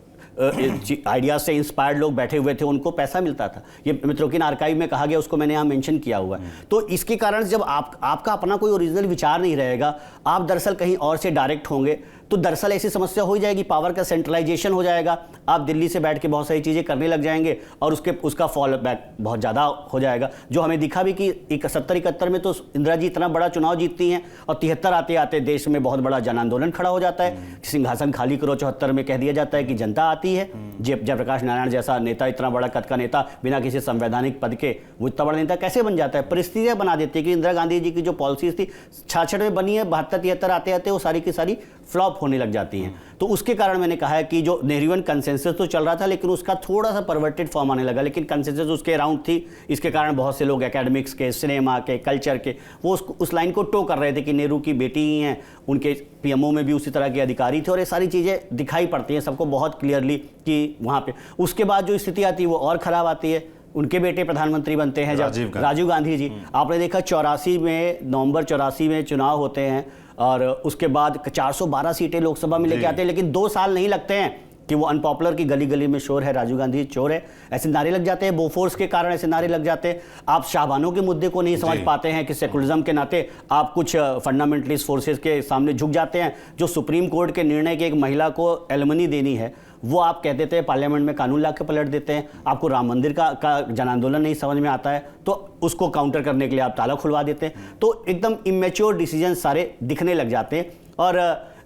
आइडियाज से इंस्पायर्ड लोग बैठे हुए थे, उनको पैसा मिलता था। ये मित्रोकिन आर्काइव में कहा गया, उसको मैंने यहाँ मेंशन किया हुआ है। तो इसके कारण जब आपका अपना कोई ओरिजिनल विचार नहीं रहेगा, आप दरअसल कहीं और से डायरेक्ट होंगे, तो दरअसल ऐसी समस्या हो जाएगी, पावर का सेंट्रलाइजेशन हो जाएगा। आप दिल्ली से बैठ के बहुत सारी चीज़ें करने लग जाएंगे और उसका फॉल बैक बहुत ज़्यादा हो जाएगा। जो हमें दिखा भी कि 71-71 में तो इंदिरा जी इतना बड़ा चुनाव जीतती हैं और 73 आते आते देश में बहुत बड़ा जन आंदोलन खड़ा हो जाता है। सिंहासन खाली करो 74 में कह दिया जाता है कि जनता आती है। जयप्रकाश नारायण जैसा नेता, इतना बड़ा कद का नेता, बिना किसी संवैधानिक पद के वो इतना बड़ा नेता कैसे बन जाता है? परिस्थितियाँ बना देती है कि इंदिरा गांधी जी की जो पॉलिसीज थी 66 में बनी है, 72-73 आते आते वो सारी की सारी फ्लॉप होने लग जाती हैं। तो उसके कारण मैंने कहा है कि जो नेहरूवियन कंसेंसस तो चल रहा था, लेकिन उसका थोड़ा सा परवर्टेड फॉर्म आने लगा, लेकिन कंसेंसस उसके अराउंड थी। इसके कारण बहुत से लोग एकेडमिक्स के, सिनेमा के, कल्चर के, वो उस लाइन को टो कर रहे थे कि नेहरू की बेटी ही हैं, उनके पीएमओ में भी उसी तरह के अधिकारी थे, और ये सारी चीज़ें दिखाई पड़ती हैं सबको बहुत क्लियरली कि वहाँ पे। उसके बाद जो स्थिति आती है वो और ख़राब आती है। उनके बेटे प्रधानमंत्री बनते हैं जब राजीव गांधी जी। आपने देखा 84 में, नवंबर 84 में चुनाव होते हैं और उसके बाद 412 सीटें लोकसभा में लेके आते हैं, लेकिन 2 साल नहीं लगते हैं कि वो अनपॉपुलर की गली गली में शोर है, राजीव गांधी चोर है, ऐसे नारे लग जाते हैं। बोफोर्स के कारण ऐसे नारे लग जाते हैं। आप शाहबानों के मुद्दे को नहीं समझ पाते हैं कि सेकुलरिज्म के नाते आप कुछ फंडामेंटलिस्ट फोर्सेस के सामने झुक जाते हैं। जो सुप्रीम कोर्ट के निर्णय की एक महिला को एलिमनी देनी है, वो आप कह देते हैं पार्लियामेंट में कानून ला के पलट देते हैं। आपको राम मंदिर का जन आंदोलन नहीं समझ में आता है तो उसको काउंटर करने के लिए आप ताला खुलवा देते हैं। तो एकदम इमेच्योर डिसीजन सारे दिखने लग जाते हैं। और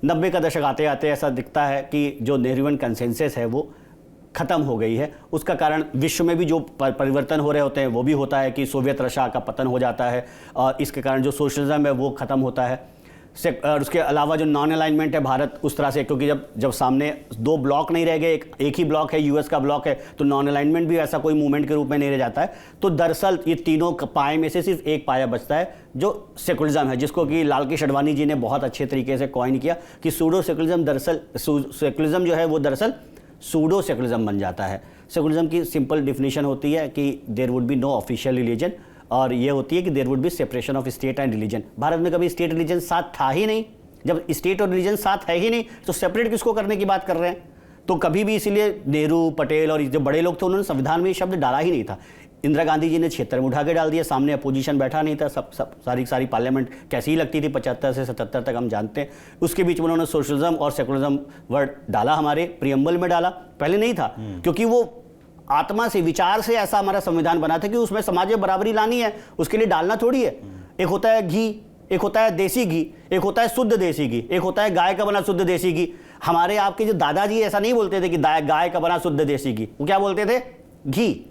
90 का दशक आते आते ऐसा दिखता है कि जो नेहरूवियन कंसेंसस है वो खत्म हो गई है। उसका कारण विश्व में भी जो परिवर्तन हो रहे होते हैं वो भी होता है कि सोवियत रशिया का पतन हो जाता है और इसके कारण जो सोशलिज्म है वो खत्म होता है। और उसके अलावा जो नॉन अलाइनमेंट है भारत उस तरह से, क्योंकि जब सामने दो ब्लॉक नहीं रह गए, एक ही ब्लॉक है, यूएस का ब्लॉक है, तो नॉन अलाइनमेंट भी ऐसा कोई मूवमेंट के रूप में नहीं रह जाता है। तो दरअसल ये तीनों पाए में से सिर्फ एक पाया बचता है जो सेकुलरिज्म है, जिसको कि लाल कृष्ण अडवाणी जी ने बहुत अच्छे तरीके से कॉइन किया कि सूडो सेकुलरिज्म, दरअसल सेकुलरिज्म जो है वो दरअसल सूडो सेकुलरिज्म बन जाता है। सेकुलरिज्म की सिंपल डिफिनीशन होती है कि there would be no official religion, और ये होती है कि there would be separation of state and religion. Bharat में कभी स्टेट रिलीजन साथ था ही नहीं। जब स्टेट और रिलीजन साथ है ही नहीं तो सेपरेट किसको करने की बात कर रहे हैं? तो कभी भी इसीलिए नेहरू, पटेल और जो बड़े लोग थे उन्होंने संविधान में ये शब्द डाला ही नहीं था। इंदिरा गांधी जी ने क्षेत्र में उठा के डाल दिया, सामने अपोजिशन बैठा नहीं था, सब सारी पार्लियामेंट कैसी ही लगती थी 75 से 77 तक हम जानते हैं। उसके बीच में उन्होंने सोशलिज्म और सेकुलरिज्म वर्ड डाला, हमारे प्रियम्बल में डाला, पहले नहीं था, क्योंकि वो आत्मा से, विचार से ऐसा हमारा संविधान बना था कि उसमें समाज में बराबरी लानी है, उसके लिए डालना थोड़ी है। एक होता है घी, एक होता है देसी घी, एक होता है शुद्ध देसी घी, एक होता है गाय का बना शुद्ध देसी घी। हमारे आपके जो दादाजी ऐसा नहीं बोलते थे कि गाय का बना शुद्ध देसी घी, वो क्या बोलते थे? घी,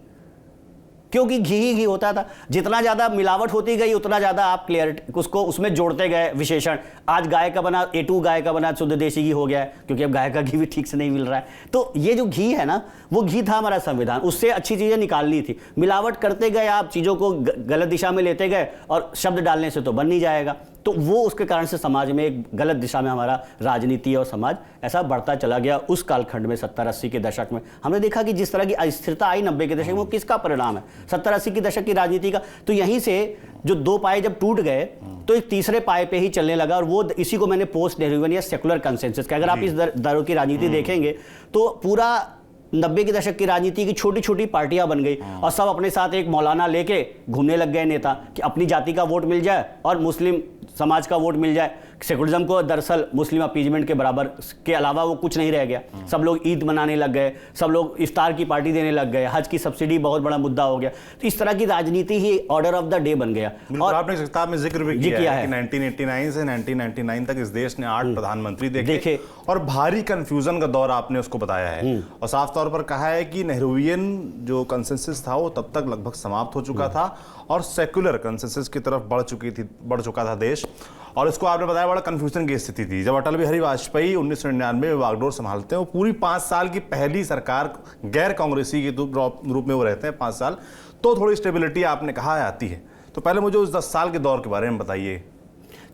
क्योंकि घी ही घी होता था। जितना ज़्यादा मिलावट होती गई उतना ज़्यादा आप क्लियरिटी उसको उसमें जोड़ते गए विशेषण। आज गाय का बना A2 गाय का बना शुद्ध देसी घी हो गया है, क्योंकि अब गाय का घी भी ठीक से नहीं मिल रहा है। तो ये जो घी है ना, वो घी था हमारा संविधान, उससे अच्छी चीज़ें निकालनी थी। मिलावट करते गए आप, चीज़ों को गलत दिशा में लेते गए, और शब्द डालने से तो बन नहीं जाएगा। तो वो उसके कारण से समाज में एक गलत दिशा में हमारा राजनीति और समाज ऐसा बढ़ता चला गया। उस कालखंड में 70-80 के दशक में हमने देखा कि जिस तरह की अस्थिरता आई 90 के दशक में, वो किसका परिणाम है? 70-80 के दशक की राजनीति का। तो यहीं से जो दो पाए जब टूट गए तो एक तीसरे पाए पे ही चलने लगा, और वो इसी को मैंने पोस्ट नेहरूवियन या सेकुलर कंसेंसस का। अगर आप इस दरों की राजनीति देखेंगे तो पूरा 90 के दशक की राजनीति की छोटी छोटी पार्टियां बन गई, और सब अपने साथ एक मौलाना लेके घूमने लग गए नेता कि अपनी जाति का वोट मिल जाए और मुस्लिम समाज का वोट मिल जाए। सेकुलरिज्म को दरअसल मुस्लिम अपीजमेंट के बराबर के अलावा वो कुछ नहीं रह गया। सब लोग ईद मनाने लग गए, सब लोग इफ्तार की पार्टी देने लग गए, हज की सब्सिडी बहुत बड़ा मुद्दा हो गया। तो इस तरह की राजनीति ही ऑर्डर ऑफ द डे बन गया। और आपने किताब में जिक्र भी किया है कि 1989 से 1999 तक इस देश ने 8 प्रधानमंत्री देखे और भारी कंफ्यूजन का दौर आपने उसको बताया है, और साफ तौर पर कहा है कि नेहरूवियन जो कंसेंसस था वो तब तक लगभग समाप्त हो चुका था और सेक्युलर कंसेंसस की तरफ बढ़ चुका था देश। और इसको आपने बताया बड़ा कंफ्यूजन की स्थिति थी। जब अटल बिहारी वाजपेयी 1999 में बागडोर संभालते हैं, वो पूरी 5 साल की पहली सरकार गैर कांग्रेसी के रूप में वो रहते हैं 5 साल, तो थोड़ी स्टेबिलिटी आपने कहा आती है। तो पहले मुझे उस 10 साल के दौर के बारे में बताइए।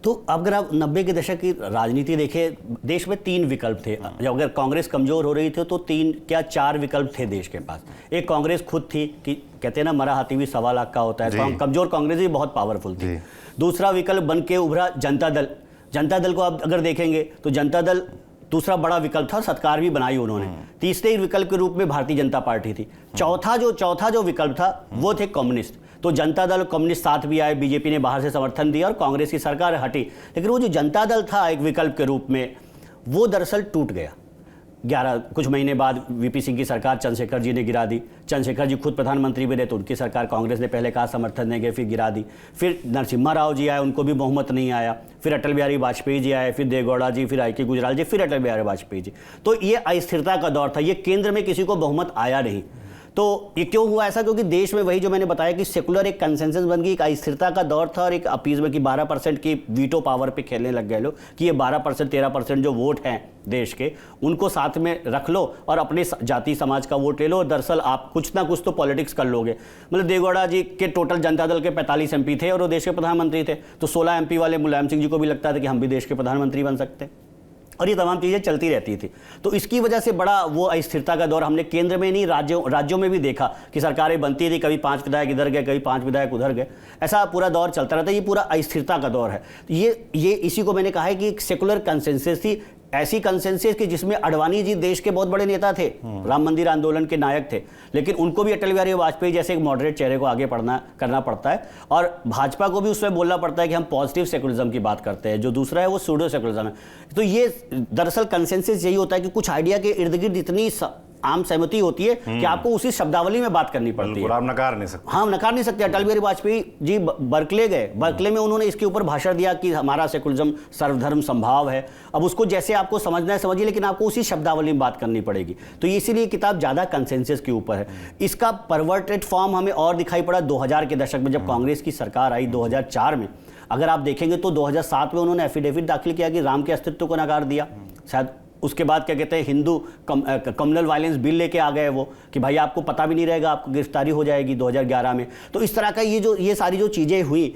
तो अगर आप 90 के दशक की राजनीति देखें, देश में 3 विकल्प थे। जब अगर कांग्रेस कमजोर हो रही थी तो 3 क्या 4 विकल्प थे देश के पास। एक कांग्रेस खुद थी कि कहते हैं ना, मरा हाथी भी 1.25 लाख का होता है, तो कमजोर कांग्रेस भी बहुत पावरफुल थी। दूसरा विकल्प बन के उभरा जनता दल। जनता दल को आप अगर देखेंगे तो जनता दल दूसरा बड़ा विकल्प था, सरकार भी बनाई उन्होंने। तीसरे विकल्प के रूप में भारतीय जनता पार्टी थी। चौथा जो विकल्प था वो थे कम्युनिस्ट। तो जनता दल और कम्युनिस्ट साथ भी आए, बीजेपी ने बाहर से समर्थन दिया और कांग्रेस की सरकार हटी। लेकिन वो जो जनता दल था एक विकल्प के रूप में, वो दरअसल टूट गया। कुछ महीने बाद वीपी सिंह की सरकार चंद्रशेखर जी ने गिरा दी। चंद्रशेखर जी खुद प्रधानमंत्री भी रहे तो उनकी सरकार कांग्रेस ने पहले कहा समर्थन देंगे, फिर गिरा दी। फिर नरसिम्हा राव जी आए, उनको भी बहुमत नहीं आया। फिर अटल बिहारी वाजपेयी जी आए, फिर देवेगौड़ा जी, फिर आई.के. गुजराल जी, फिर अटल बिहारी वाजपेयी जी। तो ये अस्थिरता का दौर था, ये केंद्र में किसी को बहुमत आया नहीं। तो ये क्यों हुआ ऐसा? क्योंकि देश में वही जो मैंने बताया कि सेकुलर एक कंसेंसस बन गई, एक अस्थिरता का दौर था और एक अपीजमेंट की 12% की वीटो पावर पे खेलने लग गए लोग कि ये 12% 13% जो वोट हैं देश के, उनको साथ में रख लो और अपने जाति समाज का वोट ले लो, और दरअसल आप कुछ ना कुछ तो पॉलिटिक्स कर लोगे। मतलब देवेगौड़ा जी के टोटल जनता दल के 45 MP थे और वो देश के प्रधानमंत्री थे, तो 16 MP वाले मुलायम सिंह जी को भी लगता था कि हम भी देश के प्रधानमंत्री बन सकते हैं, और ये तमाम चीज़ें चलती रहती थी। तो इसकी वजह से बड़ा वो अस्थिरता का दौर हमने केंद्र में नहीं राज्यों में भी देखा कि सरकारें बनती थी, कभी 5 विधायक इधर गए, कभी 5 विधायक उधर गए, ऐसा पूरा दौर चलता रहता है। ये पूरा अस्थिरता का दौर है। ये इसी को मैंने कहा है कि एक सेकुलर कंसेंसस थी, ऐसी कंसेंसस कि जिसमें अडवाणी जी देश के बहुत बड़े नेता थे, राम मंदिर आंदोलन के नायक थे, लेकिन उनको भी अटल बिहारी वाजपेयी जैसे एक मॉडरेट चेहरे को आगे करना पड़ता है, और भाजपा को भी उसमें बोलना पड़ता है कि हम पॉजिटिव सेकुलरिज्म की बात करते हैं, जो दूसरा है वो सूडो सेकुलरिज्म है। तो ये दरअसल कंसेंसस यही होता है कि कुछ आइडिया के इर्द गिर्द इतनी आम सहमति होती है कि आपको उसी शब्दावली में बात करनी पड़ती है। आप नकार नहीं सकते। हाँ, नकार नहीं सकते। अटल बिहारी वाजपेयी जी बर्कले गए, बर्कले में उन्होंने इसके ऊपर भाषण दिया कि हमारा सेकुलरिज्म सर्वधर्म संभाव है। अब उसको जैसे आपको समझना है समझिए, लेकिन आपको उसी शब्दावली में बात करनी पड़ेगी। तो इसीलिए किताब ज़्यादा कंसेंसस के ऊपर है। इसका परवर्टेड फॉर्म हमें और दिखाई पड़ा 2000 के दशक में, जब कांग्रेस की सरकार आई 2004 में। अगर आप देखेंगे तो 2007 में उन्होंने एफिडेविट दाखिल किया कि राम के अस्तित्व को नकार दिया। शायद उसके बाद क्या कहते हैं, हिंदू कम्युनल वायलेंस बिल लेके आ गए वो, कि भाई आपको पता भी नहीं रहेगा, आपको गिरफ्तारी हो जाएगी 2011 में। तो इस तरह का ये सारी जो चीज़ें हुई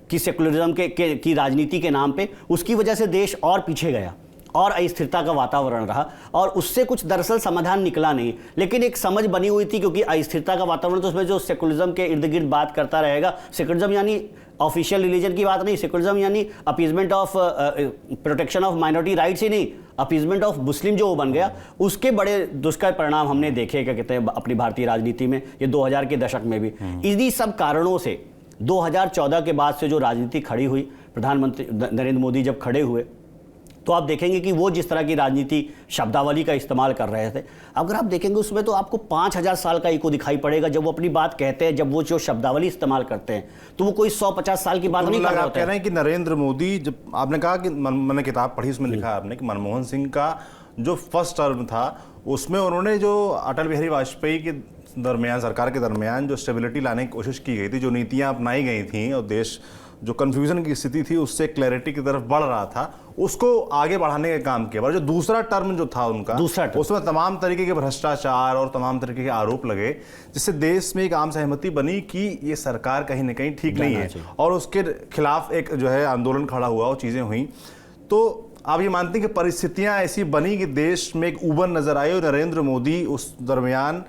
कि सेकुलरिज्म की राजनीति के नाम पे, उसकी वजह से देश और पीछे गया और अस्थिरता का वातावरण रहा, और उससे कुछ दरअसल समाधान निकला नहीं। लेकिन एक समझ बनी हुई थी, क्योंकि अस्थिरता का वातावरण, तो उसमें जो सेकुलरिज्म के इर्द गिर्द बात करता रहेगा। सेकुलरिज्म यानी ऑफिशियल रिलीजन की बात नहीं, सेकुलरिज्म यानी appeasement of protection of minority rights ही नहीं, अपीजमेंट ऑफ मुस्लिम जो बन गया, उसके बड़े दुष्कर परिणाम हमने देखे क्या कहते हैं अपनी भारतीय राजनीति में, ये 2000 के दशक में भी। इन्हीं सब कारणों से 2014 के बाद से जो राजनीति खड़ी हुई, प्रधानमंत्री नरेंद्र मोदी जब खड़े हुए, तो आप देखेंगे कि वो जिस तरह की राजनीति शब्दावली का इस्तेमाल कर रहे थे, अगर आप देखेंगे उसमें तो आपको 5000 साल का इको दिखाई पड़ेगा। जब वो अपनी बात कहते हैं, जब वो जो शब्दावली इस्तेमाल करते हैं, तो वो कोई 150 साल की बात नहीं कर रहे होते हैं। कह रहे हैं कि नरेंद्र मोदी, जब आपने कहा कि मैंने किताब पढ़ी, उसमें लिखा आपने कि मनमोहन सिंह का जो फर्स्ट टर्म था, उसमें उन्होंने जो अटल बिहारी वाजपेयी के दरमियान, सरकार के दरमियान जो स्टेबिलिटी लाने की कोशिश की गई थी, जो नीतियाँ अपनाई गई थी और देश जो कन्फ्यूजन की स्थिति थी उससे क्लैरिटी की तरफ बढ़ रहा था, उसको आगे बढ़ाने का काम किया। पर जो दूसरा टर्म जो था उनका, उसमें तमाम तरीके के भ्रष्टाचार और तमाम तरीके के आरोप लगे, जिससे देश में एक आम सहमति बनी कि ये सरकार कहीं ना कहीं ठीक नहीं है, और उसके खिलाफ एक जो है आंदोलन खड़ा हुआ और चीज़ें हुई। तो आप ये मानते हैं कि परिस्थितियाँ ऐसी बनी कि देश में एक उबन नजर आई और नरेंद्र मोदी उस दरमियान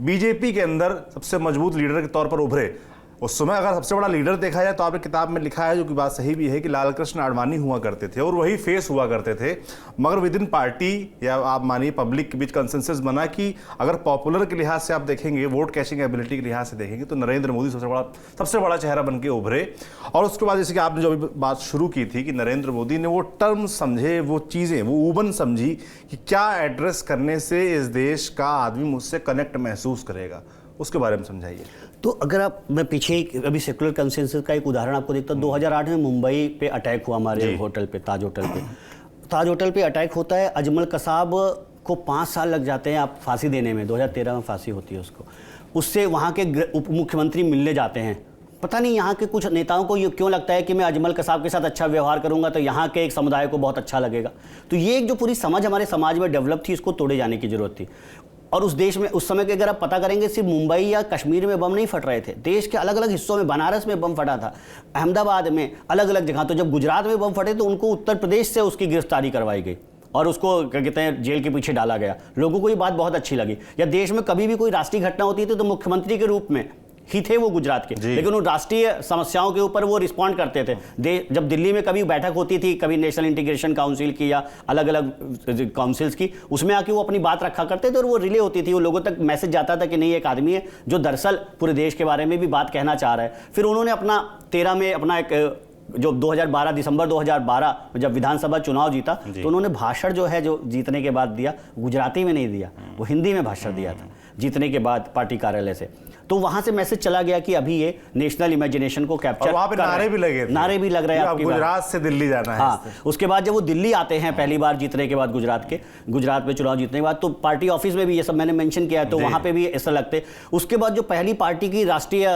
बीजेपी के अंदर सबसे मजबूत लीडर के तौर पर उभरे। उस समय अगर सबसे बड़ा लीडर देखा जाए तो आपने किताब में लिखा है, जो कि बात सही भी है, कि लाल कृष्ण आडवाणी हुआ करते थे और वही फेस हुआ करते थे। मगर विद इन पार्टी या आप मानिए पब्लिक के बीच कंसेंसस बना कि अगर पॉपुलर के लिहाज से आप देखेंगे, वोट कैशिंग एबिलिटी के लिहाज से देखेंगे, तो नरेंद्र मोदी सबसे बड़ा चेहरा बन के उभरे। और उसके बाद जैसे कि आपने जो अभी बात शुरू की थी कि नरेंद्र मोदी ने वो टर्म समझे, वो चीज़ें, वो उबन समझी कि क्या एड्रेस करने से इस देश का आदमी मुझसे कनेक्ट महसूस करेगा, उसके बारे में समझाइए। तो अगर मैं पीछे अभी सेकुलर कंसेंसस का एक उदाहरण आपको देखता हूँ। 2008 में मुंबई पे अटैक हुआ, हमारे होटल पे, ताज होटल पे अटैक होता है। अजमल कसाब को 5 साल लग जाते हैं आप फांसी देने में, 2013 में फांसी होती है उसको। उससे वहाँ के उप मुख्यमंत्री मिलने जाते हैं। पता नहीं यहाँ के कुछ नेताओं को ये क्यों लगता है कि मैं अजमल कसाब के साथ अच्छा व्यवहार करूंगा तो यहाँ के एक समुदाय को बहुत अच्छा लगेगा। तो ये एक जो पूरी समझ हमारे समाज में डेवलप थी, इसको तोड़े जाने की जरूरत थी। और उस देश में उस समय के अगर आप पता करेंगे, सिर्फ मुंबई या कश्मीर में बम नहीं फट रहे थे, देश के अलग अलग हिस्सों में, बनारस में बम फटा था, अहमदाबाद में, अलग अलग जगह। तो जब गुजरात में बम फटे तो उनको उत्तर प्रदेश से उसकी गिरफ्तारी करवाई गई और उसको क्या कहते हैं जेल के पीछे डाला गया। लोगों को ये बात बहुत अच्छी लगी। या देश में कभी भी कोई राष्ट्रीय घटना होती थी तो मुख्यमंत्री के रूप में ही थे वो गुजरात के, लेकिन उन राष्ट्रीय समस्याओं के ऊपर वो रिस्पॉन्ड करते थे। जब दिल्ली में कभी बैठक होती थी, कभी नेशनल इंटीग्रेशन काउंसिल की या अलग अलग काउंसिल्स की, उसमें आके वो अपनी बात रखा करते थे और वो रिले होती थी, वो लोगों तक मैसेज जाता था कि नहीं, एक आदमी है जो दरअसल पूरे देश के बारे में भी बात कहना चाह रहा है। फिर उन्होंने अपना 13 में अपना एक जो 2012 दिसंबर 2012 जब विधानसभा चुनाव जीता, तो उन्होंने भाषण जो है जो जीतने के बाद दिया, गुजराती में नहीं दिया, वो हिंदी में भाषण दिया था जीतने के बाद पार्टी कार्यालय से। तो वहां से मैसेज चला गया कि अभी ये नेशनल इमेजिनेशन को कैप्चर, वहां पे नारे भी लगे थे, नारे भी लग रहे हैं आपके गुजरात से दिल्ली जाना है। हाँ, उसके बाद जब वो दिल्ली आते हैं पहली बार जीतने के बाद, गुजरात में चुनाव जीतने के बाद, तो पार्टी ऑफिस में भी ये सब मैंने मेंशन किया है, तो वहां पे भी ऐसा लगते। उसके बाद जो पहली पार्टी की राष्ट्रीय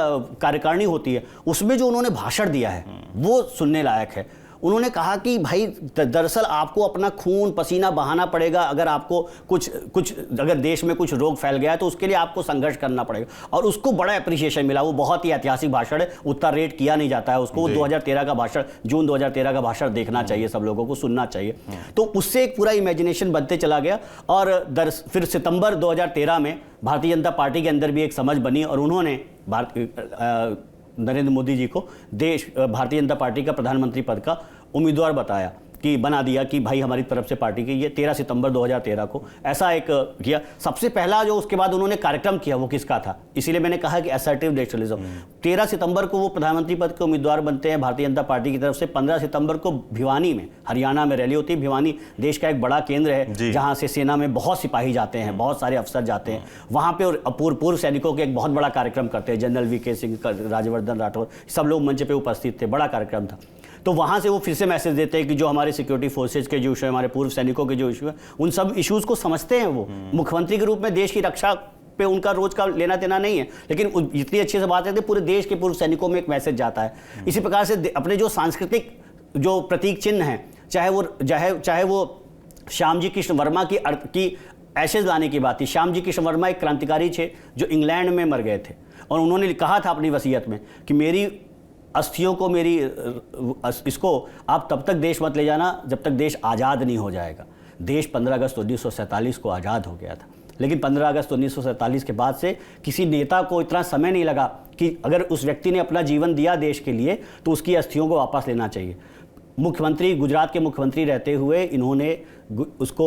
कार्यकारिणी होती है, उसमें जो उन्होंने भाषण दिया है वो सुनने लायक है। उन्होंने कहा कि भाई दरअसल आपको अपना खून पसीना बहाना पड़ेगा, अगर आपको कुछ अगर देश में कुछ रोग फैल गया है तो उसके लिए आपको संघर्ष करना पड़ेगा। और उसको बड़ा एप्रिसिएशन मिला। वो बहुत ही ऐतिहासिक भाषण है, उतना रेट किया नहीं जाता है उसको। 2013 का भाषण, जून 2013 का भाषण देखना चाहिए, सब लोगों को सुनना चाहिए। तो उससे एक पूरा इमेजिनेशन बनते चला गया। और फिर सितंबर 2013 में भारतीय जनता पार्टी के अंदर भी एक समझ बनी और उन्होंने नरेंद्र मोदी जी को भारतीय जनता पार्टी का प्रधानमंत्री पद का उम्मीदवार बताया। कि बना दिया कि भाई हमारी तरफ से पार्टी की, ये 13 सितंबर 2013 को ऐसा एक किया। सबसे पहला जो उसके बाद उन्होंने कार्यक्रम किया वो किसका था, इसीलिए मैंने कहा कि असर्टिव नेशनलिज्म। 13 सितंबर को वो प्रधानमंत्री पद के उम्मीदवार बनते हैं भारतीय जनता पार्टी की तरफ से। 15 सितंबर को भिवानी में, हरियाणा में रैली होती है। भिवानी देश का एक बड़ा केंद्र है जहाँ से सेना में बहुत सिपाही जाते हैं, बहुत सारे अफसर जाते हैं वहाँ पे, और पूर्व सैनिकों के एक बहुत बड़ा कार्यक्रम करते हैं। जनरल वीके सिंह, राज्यवर्धन राठौर, सब लोग मंच पे उपस्थित थे, बड़ा कार्यक्रम था। तो वहाँ से वो फिर से मैसेज देते हैं कि जो हमारे सिक्योरिटी फोर्सेज के जो इशू है, हमारे पूर्व सैनिकों के जो इशू है, उन सब इश्यूज़ को समझते हैं वो। मुख्यमंत्री के रूप में देश की रक्षा पे उनका रोज का लेना देना नहीं है, लेकिन इतनी अच्छी से बात है कि पूरे देश के पूर्व सैनिकों में एक मैसेज जाता है। इसी प्रकार से अपने जो सांस्कृतिक जो प्रतीक चिन्ह हैं, चाहे वो श्याम जी कृष्ण वर्मा की एशेज लाने की बात थी। श्याम जी कृष्ण वर्मा एक क्रांतिकारी थे जो इंग्लैंड में मर गए थे, और उन्होंने कहा था अपनी वसीयत में कि मेरी अस्थियों को, इसको आप तब तक देश मत ले जाना जब तक देश आज़ाद नहीं हो जाएगा। देश 15 अगस्त 1947 को आज़ाद हो गया था, लेकिन 15 अगस्त 1947 के बाद से किसी नेता को इतना समय नहीं लगा कि अगर उस व्यक्ति ने अपना जीवन दिया देश के लिए तो उसकी अस्थियों को वापस लेना चाहिए। मुख्यमंत्री, गुजरात के मुख्यमंत्री रहते हुए इन्होंने उसको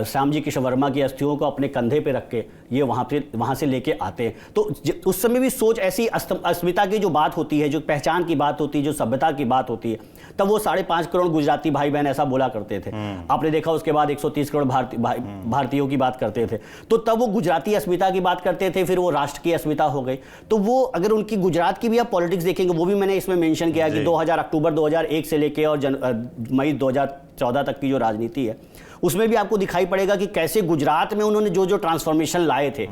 श्याम जी कृष्ण वर्मा की अस्थियों को अपने कंधे पे रख के ये वहाँ से लेके आते हैं। तो उस समय भी सोच ऐसी अस्मिता की जो बात होती है, जो पहचान की बात होती है, जो सभ्यता की बात होती है, तब वो 5.5 करोड़ गुजराती भाई बहन ऐसा बोला करते थे। आपने देखा उसके बाद 130 करोड़ भारतीयों की बात करते थे। तो तब वो गुजराती अस्मिता की बात करते थे, फिर वो राष्ट्र की अस्मिता हो गई। तो वो अगर उनकी गुजरात की भी आप पॉलिटिक्स देखेंगे, वो भी मैंने इसमें मेंशन किया कि अक्टूबर 2001 से लेके और मई 2014 तक की जो राजनीति है, उसमें भी आपको दिखाई पड़ेगा कि कैसे गुजरात में उन्होंने जो जो ट्रांसफॉर्मेशन लाए थे।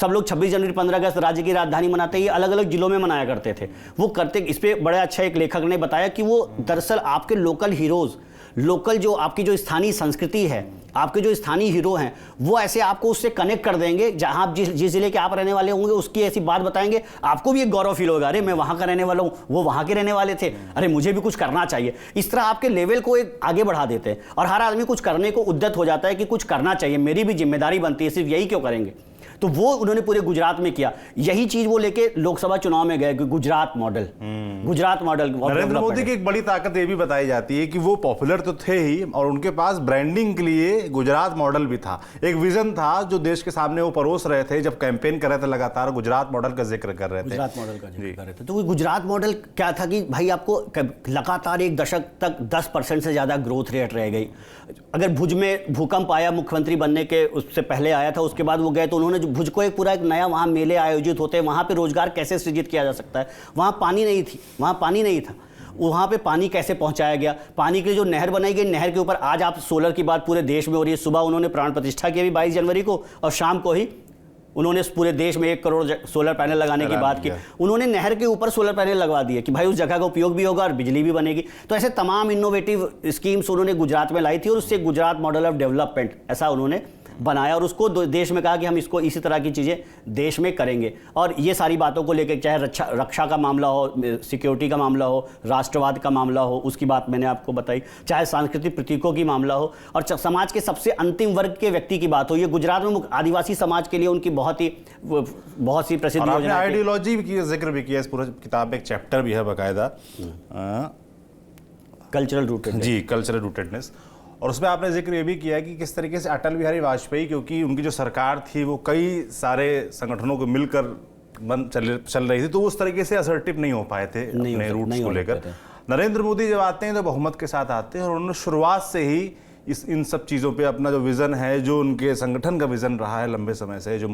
सब लोग 26 जनवरी 15 अगस्त राज्य की राजधानी मनाते ही अलग अलग जिलों में मनाया करते थे। वो करते, इस पे बड़ा अच्छा एक लेखक ने बताया कि वो दरअसल आपके लोकल हीरोज, लोकल जो आपकी जो स्थानीय संस्कृति है, आपके जो स्थानीय हीरो हैं, वो ऐसे आपको उससे कनेक्ट कर देंगे। जहां आप जिस जिले के आप रहने वाले होंगे उसकी ऐसी बात बताएंगे, आपको भी एक गौरव फील होगा, अरे मैं वहां का रहने वाला हूं, वो वहां के रहने वाले थे, अरे मुझे भी कुछ करना चाहिए। इस तरह आपके लेवल को एक आगे बढ़ा देते हैं और हर आदमी कुछ करने को उद्यत हो जाता है कि कुछ करना चाहिए, मेरी भी जिम्मेदारी बनती है, सिर्फ यही क्यों करेंगे। तो वो उन्होंने पूरे गुजरात में किया। यही चीज वो लेके लोकसभा चुनाव में गए कि गुजरात मॉडल। नरेंद्र मोदी की एक बड़ी ताकत ये भी बताई जाती है कि वो पॉपुलर तो थे ही, और उनके पास ब्रांडिंग के लिए गुजरात मॉडल भी था। एक विजन था जो देश के सामने वो परोस रहे थे जब कैंपेन कर रहे थे, लगातार गुजरात मॉडल का जिक्र कर रहे थे। गुजरात मॉडल का जिक्र कर रहे थे। तो वो गुजरात मॉडल क्या था कि भाई आपको लगातार एक दशक तक 10% से ज्यादा ग्रोथ रेट रह गई। अगर भुज में भूकंप आया, मुख्यमंत्री बनने के उससे पहले आया था, उसके बाद वो गए तो उन्होंने भुज को एक पूरा एक नया वहाँ मेले आयोजित होते हैं, वहाँ पे रोजगार कैसे सृजित किया जा सकता है। वहाँ पानी नहीं था, वहाँ पे पानी कैसे पहुँचाया गया। पानी के लिए जो नहर बनाई गई, नहर के ऊपर आज आप सोलर की बात पूरे देश में हो रही है। सुबह उन्होंने प्राण प्रतिष्ठा की भी 22 जनवरी को, और शाम को ही उन्होंने पूरे देश में 1 करोड़ सोलर पैनल लगाने की बात की। उन्होंने नहर के ऊपर सोलर पैनल लगवा दिए कि भाई उस जगह का उपयोग भी होगा और बिजली भी बनेगी। तो ऐसे तमाम इनोवेटिव स्कीम्स उन्होंने गुजरात में लाई थी और उससे गुजरात मॉडल ऑफ डेवलपमेंट ऐसा उन्होंने बनाया, और उसको देश में कहा कि हम इसको इसी तरह की चीज़ें देश में करेंगे। और ये सारी बातों को लेकर, चाहे रक्षा का मामला हो, सिक्योरिटी का मामला हो, राष्ट्रवाद का मामला हो, उसकी बात मैंने आपको बताई, चाहे सांस्कृतिक प्रतीकों की मामला हो, और समाज के सबसे अंतिम वर्ग के व्यक्ति की बात हो। ये गुजरात में आदिवासी समाज के लिए उनकी बहुत सी प्रसिद्ध योजना, आइडियोलॉजी की जिक्र भी किया। इस पूरी किताब में एक चैप्टर भी है बाकायदा, कल्चरल रूटेडनेस। जी, कल्चरल रूटेडनेस। और उसमें आपने जिक्र ये भी किया कि किस तरीके से अटल बिहारी वाजपेयी, क्योंकि उनकी जो सरकार थी वो कई सारे संगठनों को मिलकर चल रही थी, तो उस तरीके से असर्टिव नहीं हो पाए थे अपने रूट्स को लेकर। नरेंद्र मोदी जब आते हैं तो बहुमत के साथ आते हैं, और उन्होंने शुरुआत से ही इन सब चीज़ों पे अपना जो विज़न है, जो उनके संगठन का विज़न रहा है लंबे समय से, जो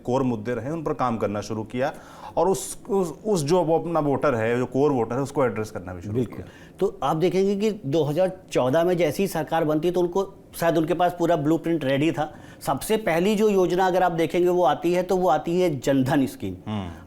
कोर मुद्दे रहे, उन पर काम करना शुरू किया, और उस जो वो अपना वोटर है, जो कोर वोटर है, उसको एड्रेस करना भी शुरू किया। तो आप देखेंगे कि 2014 में जैसी सरकार बनती तो उनको शायद उनके पास पूरा ब्लूप्रिंट रेडी था। सबसे पहली जो योजना अगर आप देखेंगे वो आती है, तो वो आती है जनधन स्कीम।